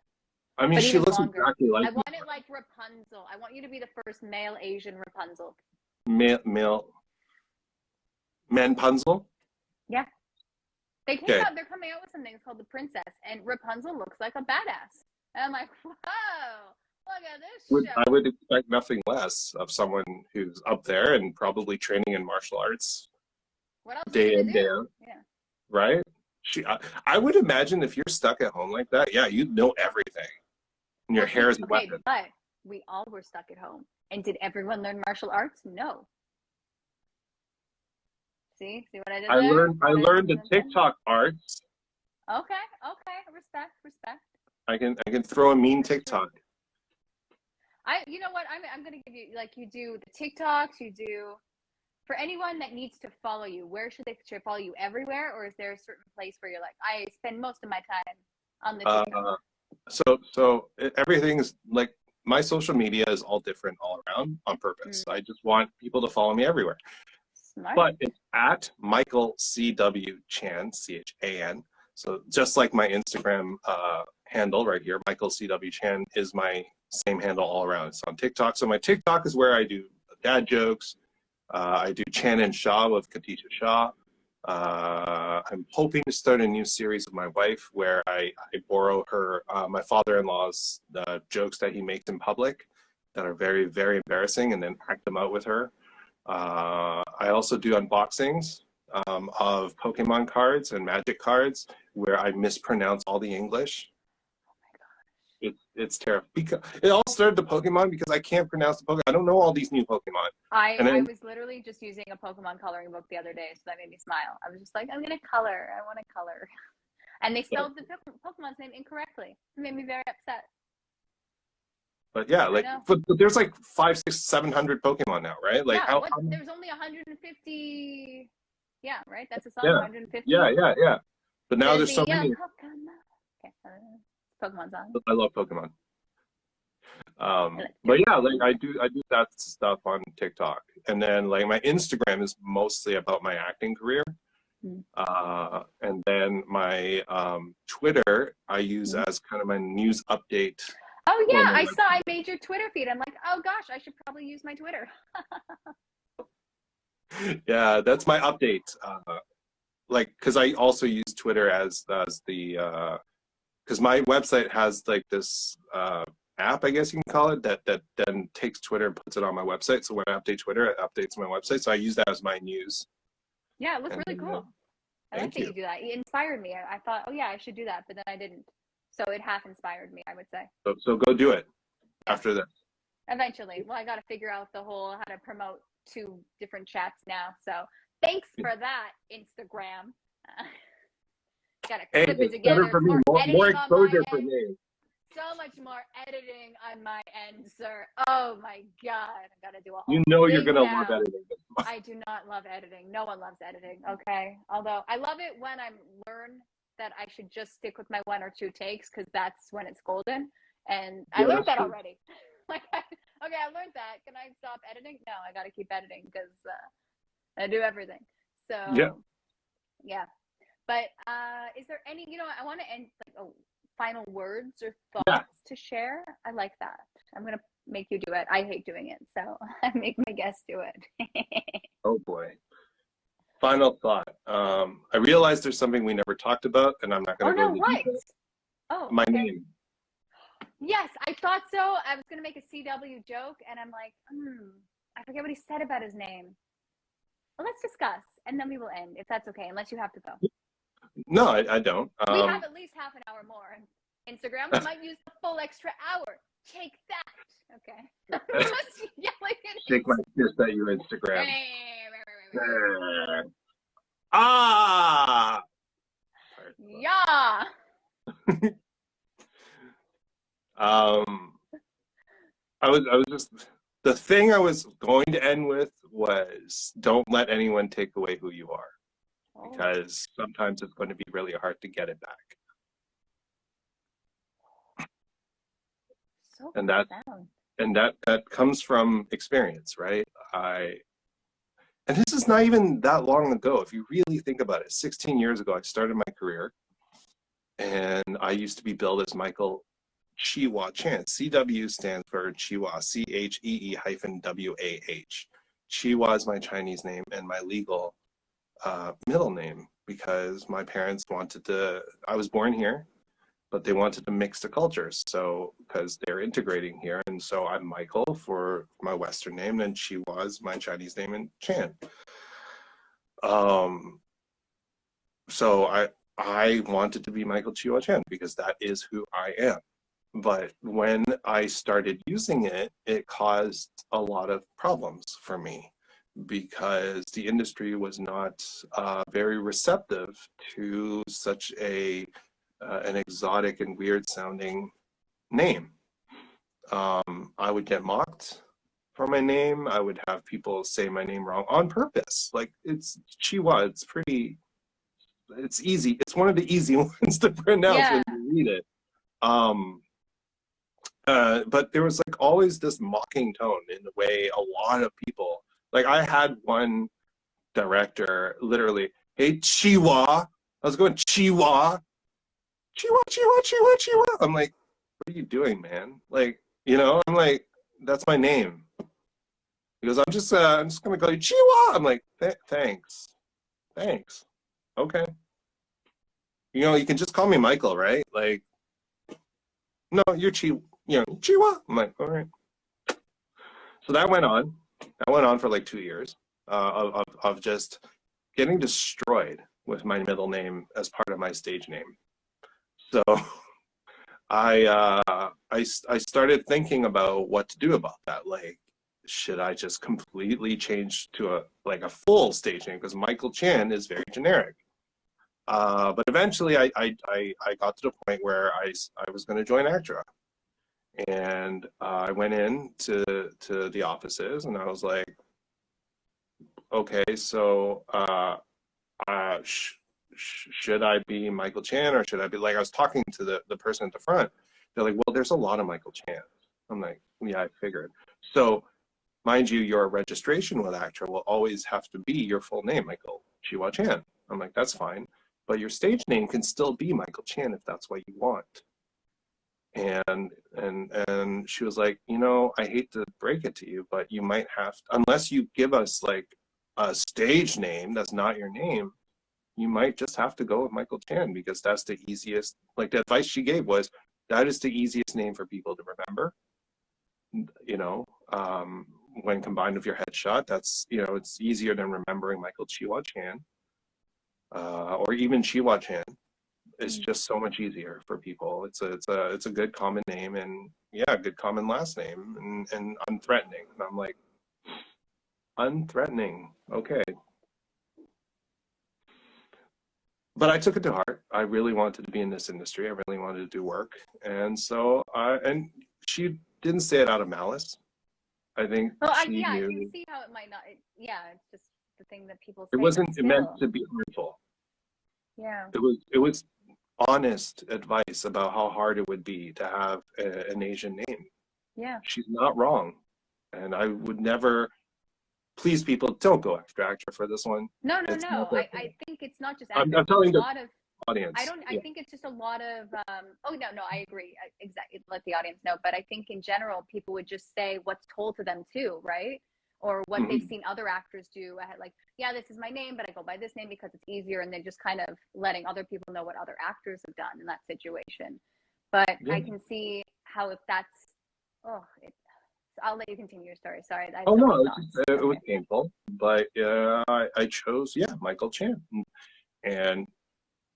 Speaker 2: I mean, she looks exactly like.
Speaker 1: I want it like Rapunzel. I want you to be the first male Asian Rapunzel.
Speaker 2: Male. Manpunzel.
Speaker 1: Yeah. They're coming out with something called The Princess, and Rapunzel looks like a badass. And I'm like, whoa, look at this show.
Speaker 2: I would expect nothing less of someone who's up there and probably training in martial arts.
Speaker 1: What else
Speaker 2: day in, day out.
Speaker 1: Yeah.
Speaker 2: Right? I would imagine if you're stuck at home like that, yeah, you'd know everything. And your hair is a weapon.
Speaker 1: But we all were stuck at home. And did everyone learn martial arts? No. See what I did there?
Speaker 2: I learned the TikTok arts.
Speaker 1: Okay. Respect.
Speaker 2: I can throw a mean TikTok.
Speaker 1: You know what? I'm gonna give you, like, you do the TikToks, you do, for anyone that needs to follow you, where should they follow you? Everywhere, or is there a certain place where you're like, I spend most of my time on the TikTok?
Speaker 2: So everything's like, my social media is all different all around on purpose. I just want people to follow me everywhere.
Speaker 1: Smart.
Speaker 2: But it's at Michael C.W. Chan, C-H-A-N. So just like my Instagram handle right here, Michael C.W. Chan is my same handle all around. It's on TikTok. So my TikTok is where I do dad jokes. I do Chan and Shaw with Katisha Shaw. I'm hoping to start a new series with my wife where I borrow her, my father-in-law's jokes that he makes in public that are very, very embarrassing, and then act them out with her. I also do unboxings of Pokemon cards and Magic cards where I mispronounce all the English. It's terrible. Because it all started the Pokemon because I can't pronounce the Pokemon. I don't know all these new Pokemon.
Speaker 1: I was literally just using a Pokemon coloring book the other day, so that made me smile. I was just like, I'm gonna color. I want to color, and they spelled the Pokemon's name incorrectly. It made me very upset.
Speaker 2: But yeah, like, but there's like 500, 600, 700 Pokemon now, right? Like,
Speaker 1: yeah, there's only 150. Yeah, right. That's a song.
Speaker 2: Yeah.
Speaker 1: 150.
Speaker 2: Yeah. But now there's so many.
Speaker 1: Okay. Pokemon song.
Speaker 2: I love Pokemon. But yeah, like I do that stuff on TikTok, and then like my Instagram is mostly about my acting career, and then my Twitter I use as kind of my news update.
Speaker 1: Oh yeah, I made your Twitter feed. I'm like, oh gosh, I should probably use my Twitter.
Speaker 2: Yeah, that's my update. Like, because I also use Twitter as the because my website has like this app, I guess you can call it, that then takes Twitter and puts it on my website. So when I update Twitter, it updates my website. So I use that as my news.
Speaker 1: Yeah, it looks really cool. I like that you do that. It inspired me. I thought, oh yeah, I should do that, but then I didn't. So it half inspired me, I would say.
Speaker 2: So go do it after this.
Speaker 1: Eventually. Well, I got to figure out the whole how to promote 2 different chats now. So thanks for that, Instagram. Got to clip it together.
Speaker 2: For me. More exposure for me.
Speaker 1: So much more editing on my end, sir. Oh my God. I got to do a whole
Speaker 2: you're going to love editing.
Speaker 1: I do not love editing. No one loves editing, okay? Although I love it when I learn that I should just stick with my 1 or 2 takes, because that's when it's golden. And I learned that already. Like, okay, I learned that. Can I stop editing? No, I got to keep editing because I do everything. So, yeah. But is there any, I want to end like final words or thoughts to share. I like that. I'm going to make you do it. I hate doing it, so I make my guests do it.
Speaker 2: Oh boy. Final thought. I realized there's something we never talked about, and I'm not going to go into details.
Speaker 1: Oh,
Speaker 2: my name.
Speaker 1: Yes, I thought so. I was going to make a CW joke, and I'm like, I forget what he said about his name. Well, let's discuss, and then we will end, if that's okay, unless you have to go.
Speaker 2: No, I don't.
Speaker 1: We have at least half an hour more. Instagram, we might use the full extra hour. Take that. Okay. Just yelling at
Speaker 2: Shake my fist at you, Instagram. Ah!
Speaker 1: Yeah.
Speaker 2: I was just, the thing I was going to end with was, don't let anyone take away who you are, because sometimes it's going to be really hard to get it back.
Speaker 1: So
Speaker 2: and that comes from experience, right? And this is not even that long ago. If you really think about it, 16 years ago, I started my career, and I used to be billed as Michael Chee-Wah Chan. CW stands for Chee-Wah, CHEE-WAH. Chee-Wah is my Chinese name and my legal middle name, because my parents wanted to, I was born here, but they wanted to mix the cultures. So, because they're integrating here. And so I'm Michael for my Western name, and Chee-Wah is my Chinese name, and Chan. So I wanted to be Michael Chee-Wah Chan because that is who I am. But when I started using it, it caused a lot of problems for me, because the industry was not very receptive to such an exotic and weird sounding name. I would get mocked for my name. I would have people say my name wrong on purpose. Like, it's Chee-Wah, it's easy. It's one of the easy ones to pronounce when you read it. But there was like always this mocking tone in the way a lot of people, like I had one director literally, hey, Chee-Wah. I was going, Chee-Wah. Chee-Wah, Chee-Wah, Chee-Wah, Chee-Wah. I'm like, what are you doing, man? Like, you know, I'm like, that's my name. He goes, I'm just gonna call you Chee-Wah. I'm like, thanks. Okay. You know, you can just call me Michael, right? Like, no, you're Chee-Wah. I'm like, all right. So that went on. For like 2 years of just getting destroyed with my middle name as part of my stage name. So I started thinking about what to do about that. Like, should I just completely change to a full stage name? Because Michael Chan is very generic. But eventually I got to the point where I was going to join ACTRA. And I went in to the offices, and I was like, okay, so should I be Michael Chan, or should I be, like, I was talking to the person at the front. They're like, well, there's a lot of Michael Chan. I'm like, yeah, I figured. So mind you, your registration with ACTRA will always have to be your full name, Michael Chee-Wah Chan. I'm like, that's fine. But your stage name can still be Michael Chan if that's what you want. And she was like, you know, I hate to break it to you, but you might have to, unless you give us like a stage name that's not your name, you might just have to go with Michael Chan, because that's the easiest. Like, the advice she gave was, that is the easiest name for people to remember. You know, when combined with your headshot, that's, you know, it's easier than remembering Michael Chee-Wah Chan, or even Chee-Wah Chan. It's just so much easier for people. It's a good common name, and yeah, good common last name, and unthreatening. And I'm like, unthreatening, okay. But I took it to heart. I really wanted to be in this industry. I really wanted to do work, and so and she didn't say it out of malice. I think she knew.
Speaker 1: I can see how it might not. It's just the thing that people say.
Speaker 2: It wasn't meant to be harmful.
Speaker 1: Yeah.
Speaker 2: It was honest advice about how hard it would be to have an Asian name.
Speaker 1: Yeah.
Speaker 2: She's not wrong. And I would never, please people, don't go after ACTRA for this one.
Speaker 1: No. I think it's not just
Speaker 2: ACTRA. I'm telling the audience.
Speaker 1: I think it's just a lot of, no, I agree. Exactly. Let the audience know. But I think in general, people would just say what's told to them too, right? Or what they've seen other actors do. Like, yeah, this is my name, but I go by this name because it's easier. And they're just kind of letting other people know what other actors have done in that situation. But I can see how, if that's, I'll let you continue your story. Sorry.
Speaker 2: It was painful. But I chose, Michael Chan. And,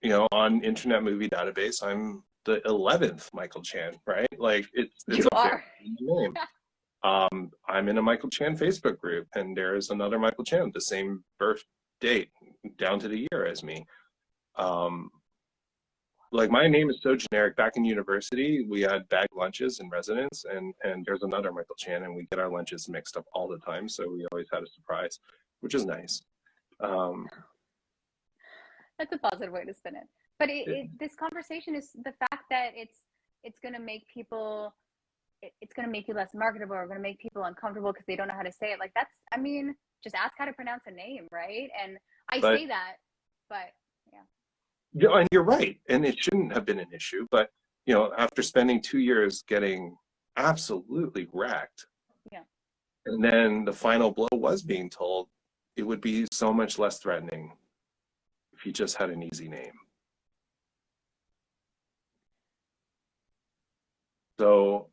Speaker 2: you know, on Internet Movie Database, I'm the 11th Michael Chan, right? Like it's
Speaker 1: You
Speaker 2: a
Speaker 1: are.
Speaker 2: very name. I'm in a Michael Chan Facebook group, and there's another Michael Chan, the same birth date, down to the year as me. Like my name is so generic. Back in university, we had bag lunches in residence, and there's another Michael Chan, and we get our lunches mixed up all the time. So we always had a surprise, which is nice.
Speaker 1: That's a positive way to spin it. But this conversation is the fact that it's going to make people, it's going to make you less marketable, or going to make people uncomfortable because they don't know how to say it. Like that's, I mean, just ask how to pronounce a name, right? And I say that, but yeah.
Speaker 2: Yeah, and you're right. And it shouldn't have been an issue. But, you know, after spending 2 years getting absolutely wrecked,
Speaker 1: yeah,
Speaker 2: and then the final blow was being told, it would be so much less threatening if you just had an easy name. So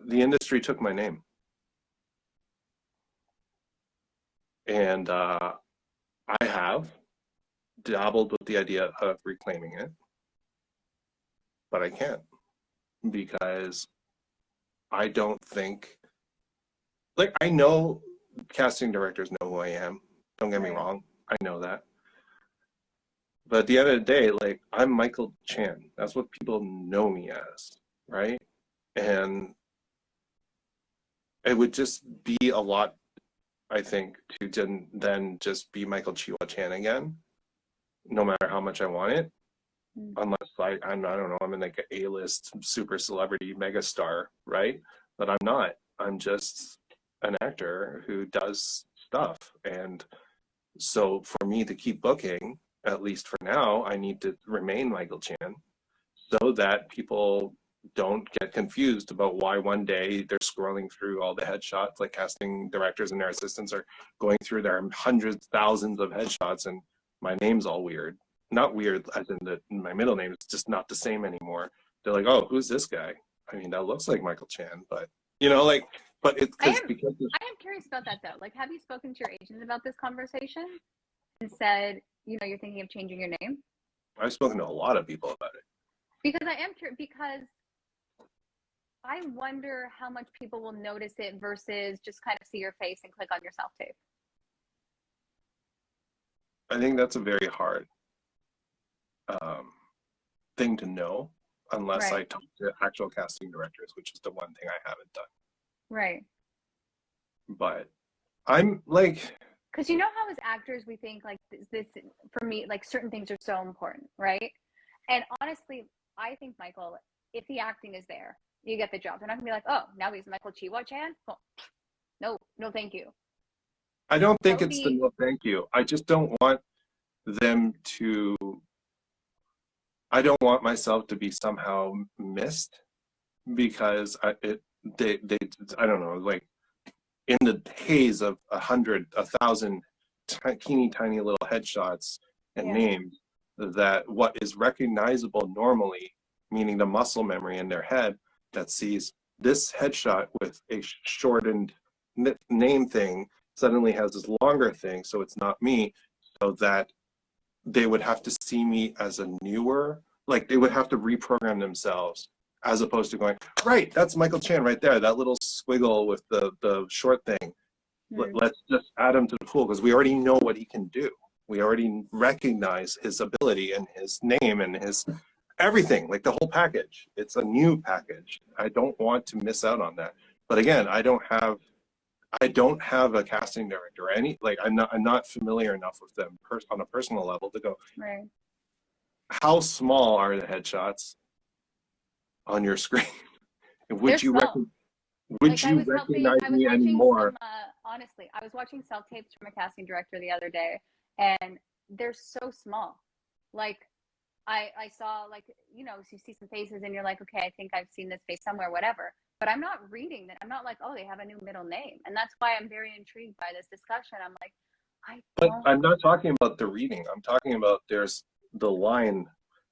Speaker 2: the industry took my name. And I have dabbled with the idea of reclaiming it, but I can't, because I don't think, like, I know casting directors know who I am. Don't get me wrong. I know that. But at the end of the day, like, I'm Michael Chan. That's what people know me as, right? And it would just be a lot, I think, to then just be Michael Chee-Wah Chan again, no matter how much I want it. Unless I don't know, I'm in like an A-list super celebrity megastar, right? But I'm not. I'm just an actor who does stuff. And so for me to keep booking, at least for now, I need to remain Michael Chan, so that people don't get confused about why one day they're scrolling through all the headshots, like casting directors and their assistants are going through their hundreds, thousands of headshots, and my name's all weird. Not weird as in that my middle name is just not the same anymore. They're like, oh, who's this guy? I mean, that looks like Michael Chan, but, you know, like, but it's because
Speaker 1: I am curious about that though. Like, have you spoken to your agent about this conversation and said, you know, you're thinking of changing your name?
Speaker 2: I've spoken to a lot of people about it.
Speaker 1: Because I am curious, because I wonder how much people will notice it versus just kind of see your face and click on your self-tape.
Speaker 2: I think that's a very hard thing to know, unless I talk to actual casting directors, which is the one thing I haven't done.
Speaker 1: Right.
Speaker 2: But I'm like,
Speaker 1: because you know how as actors we think like this for me, like certain things are so important, right? And honestly, I think, Michael, if the acting is there, you get the job. They're not gonna be like, oh, now he's Michael Chee-Wah Chan. Oh, no, thank you.
Speaker 2: I don't think it's the no thank you. I just don't want them to, I don't want myself to be somehow missed, because I don't know, like in the haze of 100, 1,000 teeny tiny little headshots and names, that what is recognizable normally, meaning the muscle memory in their head that sees this headshot with a shortened name thing suddenly has this longer thing, so it's not me, so that they would have to see me as a newer, like they would have to reprogram themselves, as opposed to going, right, that's Michael Chan right there, that little squiggle with the short thing. Let's just add him to the pool, because we already know what he can do. We already recognize his ability and his name and his everything, like the whole package. It's a new package. I don't want to miss out on that. But again, I don't have a casting director or any, like I'm not familiar enough with them on a personal level to go, how small are the headshots on your screen? Would you recognize me anymore?
Speaker 1: Honestly, I was watching self-tapes from a casting director the other day, and they're so small. Like I saw, like, you know, you see some faces and you're like, okay, I think I've seen this face somewhere, whatever. But I'm not reading that. I'm not like, oh, they have a new middle name. And that's why I'm very intrigued by this discussion. I'm like,
Speaker 2: But I'm not talking about the reading. I'm talking about there's the line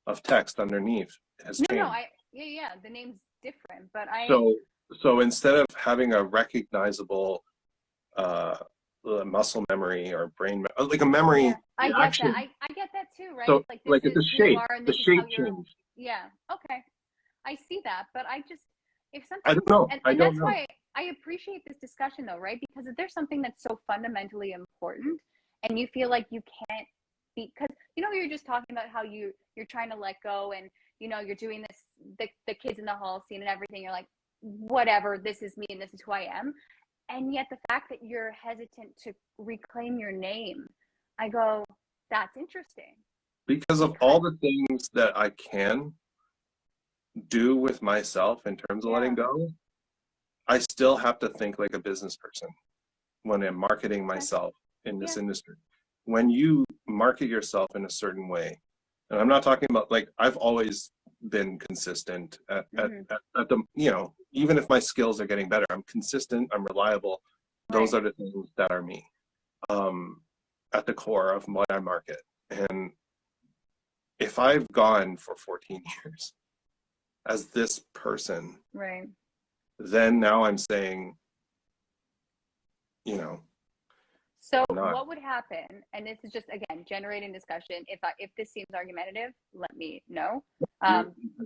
Speaker 2: of text underneath has changed.
Speaker 1: No, the name's different, but
Speaker 2: So instead of having a recognizable muscle memory or brain, like a memory,
Speaker 1: I get that. I get that too. right?
Speaker 2: So
Speaker 1: It's like, this
Speaker 2: like
Speaker 1: is
Speaker 2: the
Speaker 1: who you
Speaker 2: shape,
Speaker 1: are, and
Speaker 2: the
Speaker 1: this is
Speaker 2: shape
Speaker 1: how you're,
Speaker 2: change.
Speaker 1: yeah, okay. I see that, but if
Speaker 2: I
Speaker 1: something,
Speaker 2: don't know.
Speaker 1: and
Speaker 2: I don't
Speaker 1: that's
Speaker 2: know.
Speaker 1: why I appreciate this discussion though, right? Because if there's something that's so fundamentally important and you feel like you can't be, because, we were just talking about how you're trying to let go, and, you're doing this, the kids in the hall scene and everything. You're like, whatever, this is me and this is who I am. And yet the fact that you're hesitant to reclaim your name, I go, that's interesting.
Speaker 2: Because of all the things that I can do with myself in terms of letting go, I still have to think like a business person when I'm marketing myself in this industry. When you market yourself in a certain way, and I'm not talking about, like, I've always been consistent at the, even if my skills are getting better, I'm consistent, I'm reliable. Those are the things that are me, at the core of what I market. And if I've gone for 14 years as this person, then now I'm saying,
Speaker 1: So what would happen, and this is just, again, generating discussion, if this seems argumentative, let me know.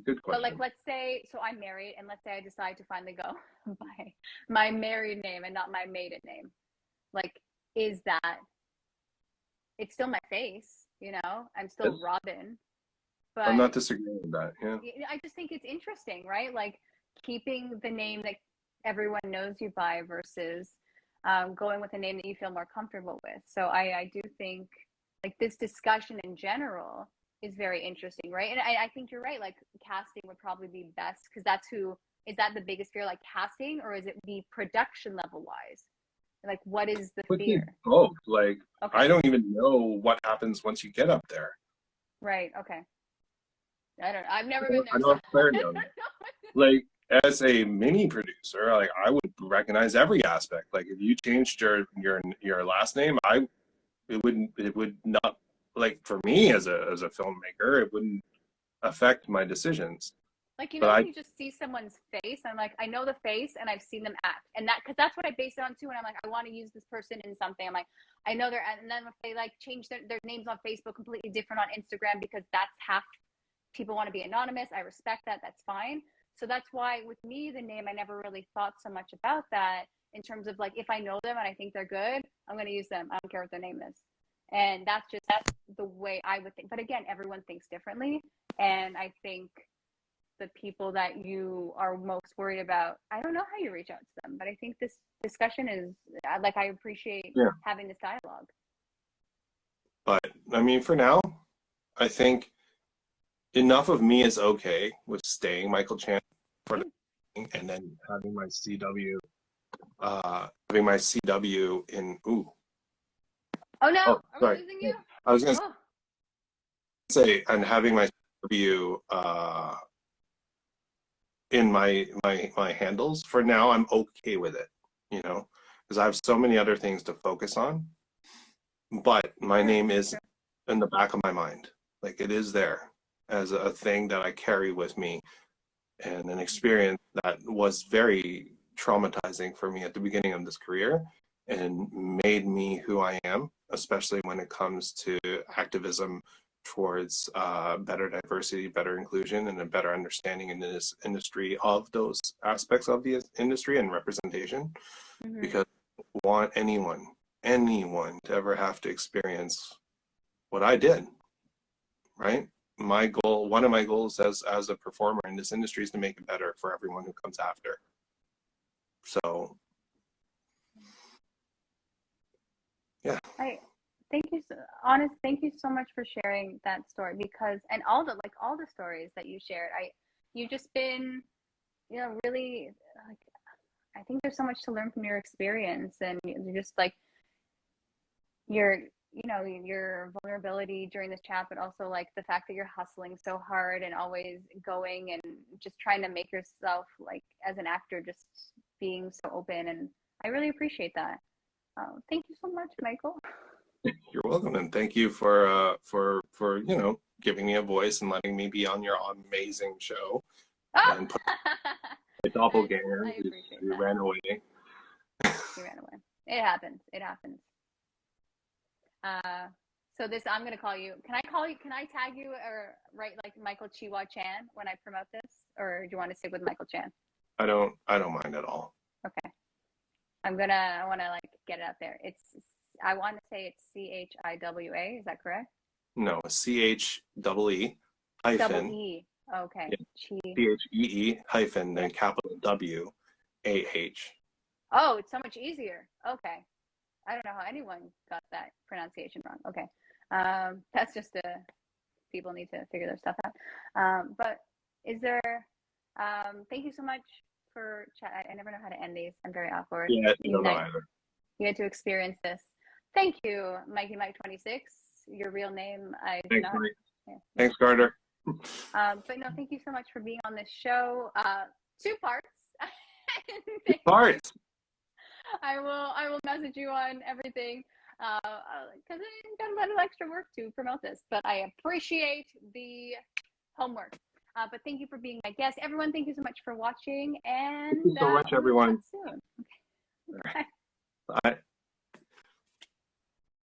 Speaker 2: Good question.
Speaker 1: But like, let's say, so I'm married, and let's say I decide to finally go by my married name and not my maiden name. Like, is that, it's still my face, I'm still Robyn. But
Speaker 2: I'm not disagreeing with that. Yeah.
Speaker 1: I just think it's interesting, right? Like, keeping the name that everyone knows you by versus going with a name that you feel more comfortable with. So I do think, like, this discussion in general is very interesting, right? And I think you're right. Like, casting would probably be best, because is that the biggest fear, like casting, or is it the production level wise? Like, what is the fear?
Speaker 2: Both. Like, I don't even know what happens once you get up there.
Speaker 1: Right. Okay. I've never been there. So.
Speaker 2: Like, as a mini producer, like, I would recognize every aspect. Like, if you changed your last name, it would not, like, for me as a filmmaker, it wouldn't affect my decisions.
Speaker 1: Like, when you just see someone's face, I'm like, I know the face and I've seen them act, and because that's what I base it on too. And I'm like, I want to use this person in something. I'm like, I know and then if they like change their names on Facebook completely different on Instagram, because that's half people want to be anonymous. I respect that. That's fine. So that's why with me, the name, I never really thought so much about that in terms of, like, if I know them and I think they're good, I'm going to use them. I don't care what their name is. And that's the way I would think. But again, everyone thinks differently. And I think the people that you are most worried about, I don't know how you reach out to them, but I think this discussion is, like, I appreciate having this dialogue.
Speaker 2: But I mean, for now, I think enough of me is okay with staying Michael Chan for the, and then having my CW in
Speaker 1: Oh no, are we losing you?
Speaker 2: I was gonna say, and having my CW in my handles for now. I'm okay with it, because I have so many other things to focus on. But my name is in the back of my mind. Like, it is there as a thing that I carry with me, and an experience that was very traumatizing for me at the beginning of this career and made me who I am, especially when it comes to activism towards better diversity, better inclusion, and a better understanding in this industry of those aspects of the industry and representation. Because I don't want anyone to ever have to experience what I did, right? One of my goals as a performer in this industry is to make it better for everyone who comes after. So, yeah.
Speaker 1: Thank you so much for sharing that story, because, and all the stories that you shared, you've just been, really, like, I think there's so much to learn from your experience, and you're just like, your vulnerability during this chat, but also, like, the fact that you're hustling so hard and always going and just trying to make yourself, like, as an actor, just being so open. And I really appreciate that. Thank you so much, Michael.
Speaker 2: You're welcome, and thank you for giving me a voice and letting me be on your amazing show. And my doppelganger, who ran away. He
Speaker 1: ran away. It happens. So this, I'm going to call you. Can I tag you or write like Michael Chee-Wah Chan when I promote this? Or do you want to stick with Michael Chan?
Speaker 2: I don't mind at all.
Speaker 1: Okay. I want to like get it out there. I want to say it's CHIWA. Is that correct?
Speaker 2: No, CHEE hyphen.
Speaker 1: Double E. Okay.
Speaker 2: Yeah. CHEE hyphen, then capital WAH.
Speaker 1: Oh, it's so much easier. Okay. I don't know how anyone got that pronunciation wrong. Okay. That's just people need to figure their stuff out. But is there, thank you so much for chat. I never know how to end these. I'm very awkward.
Speaker 2: Yeah, I don't know either.
Speaker 1: You had to experience this. Thank you, Mikey Mike 26. Your real name, I do not. Yeah.
Speaker 2: Thanks, Carter.
Speaker 1: But no, thank you so much for being on this show. 2 parts.
Speaker 2: 2 parts.
Speaker 1: I will message you on everything because I got a lot of extra work to promote this, but I appreciate the homework. But thank you for being my guest. Everyone, thank you so much for watching. And
Speaker 2: thank you so much, everyone.
Speaker 1: Soon. Okay.
Speaker 2: Bye.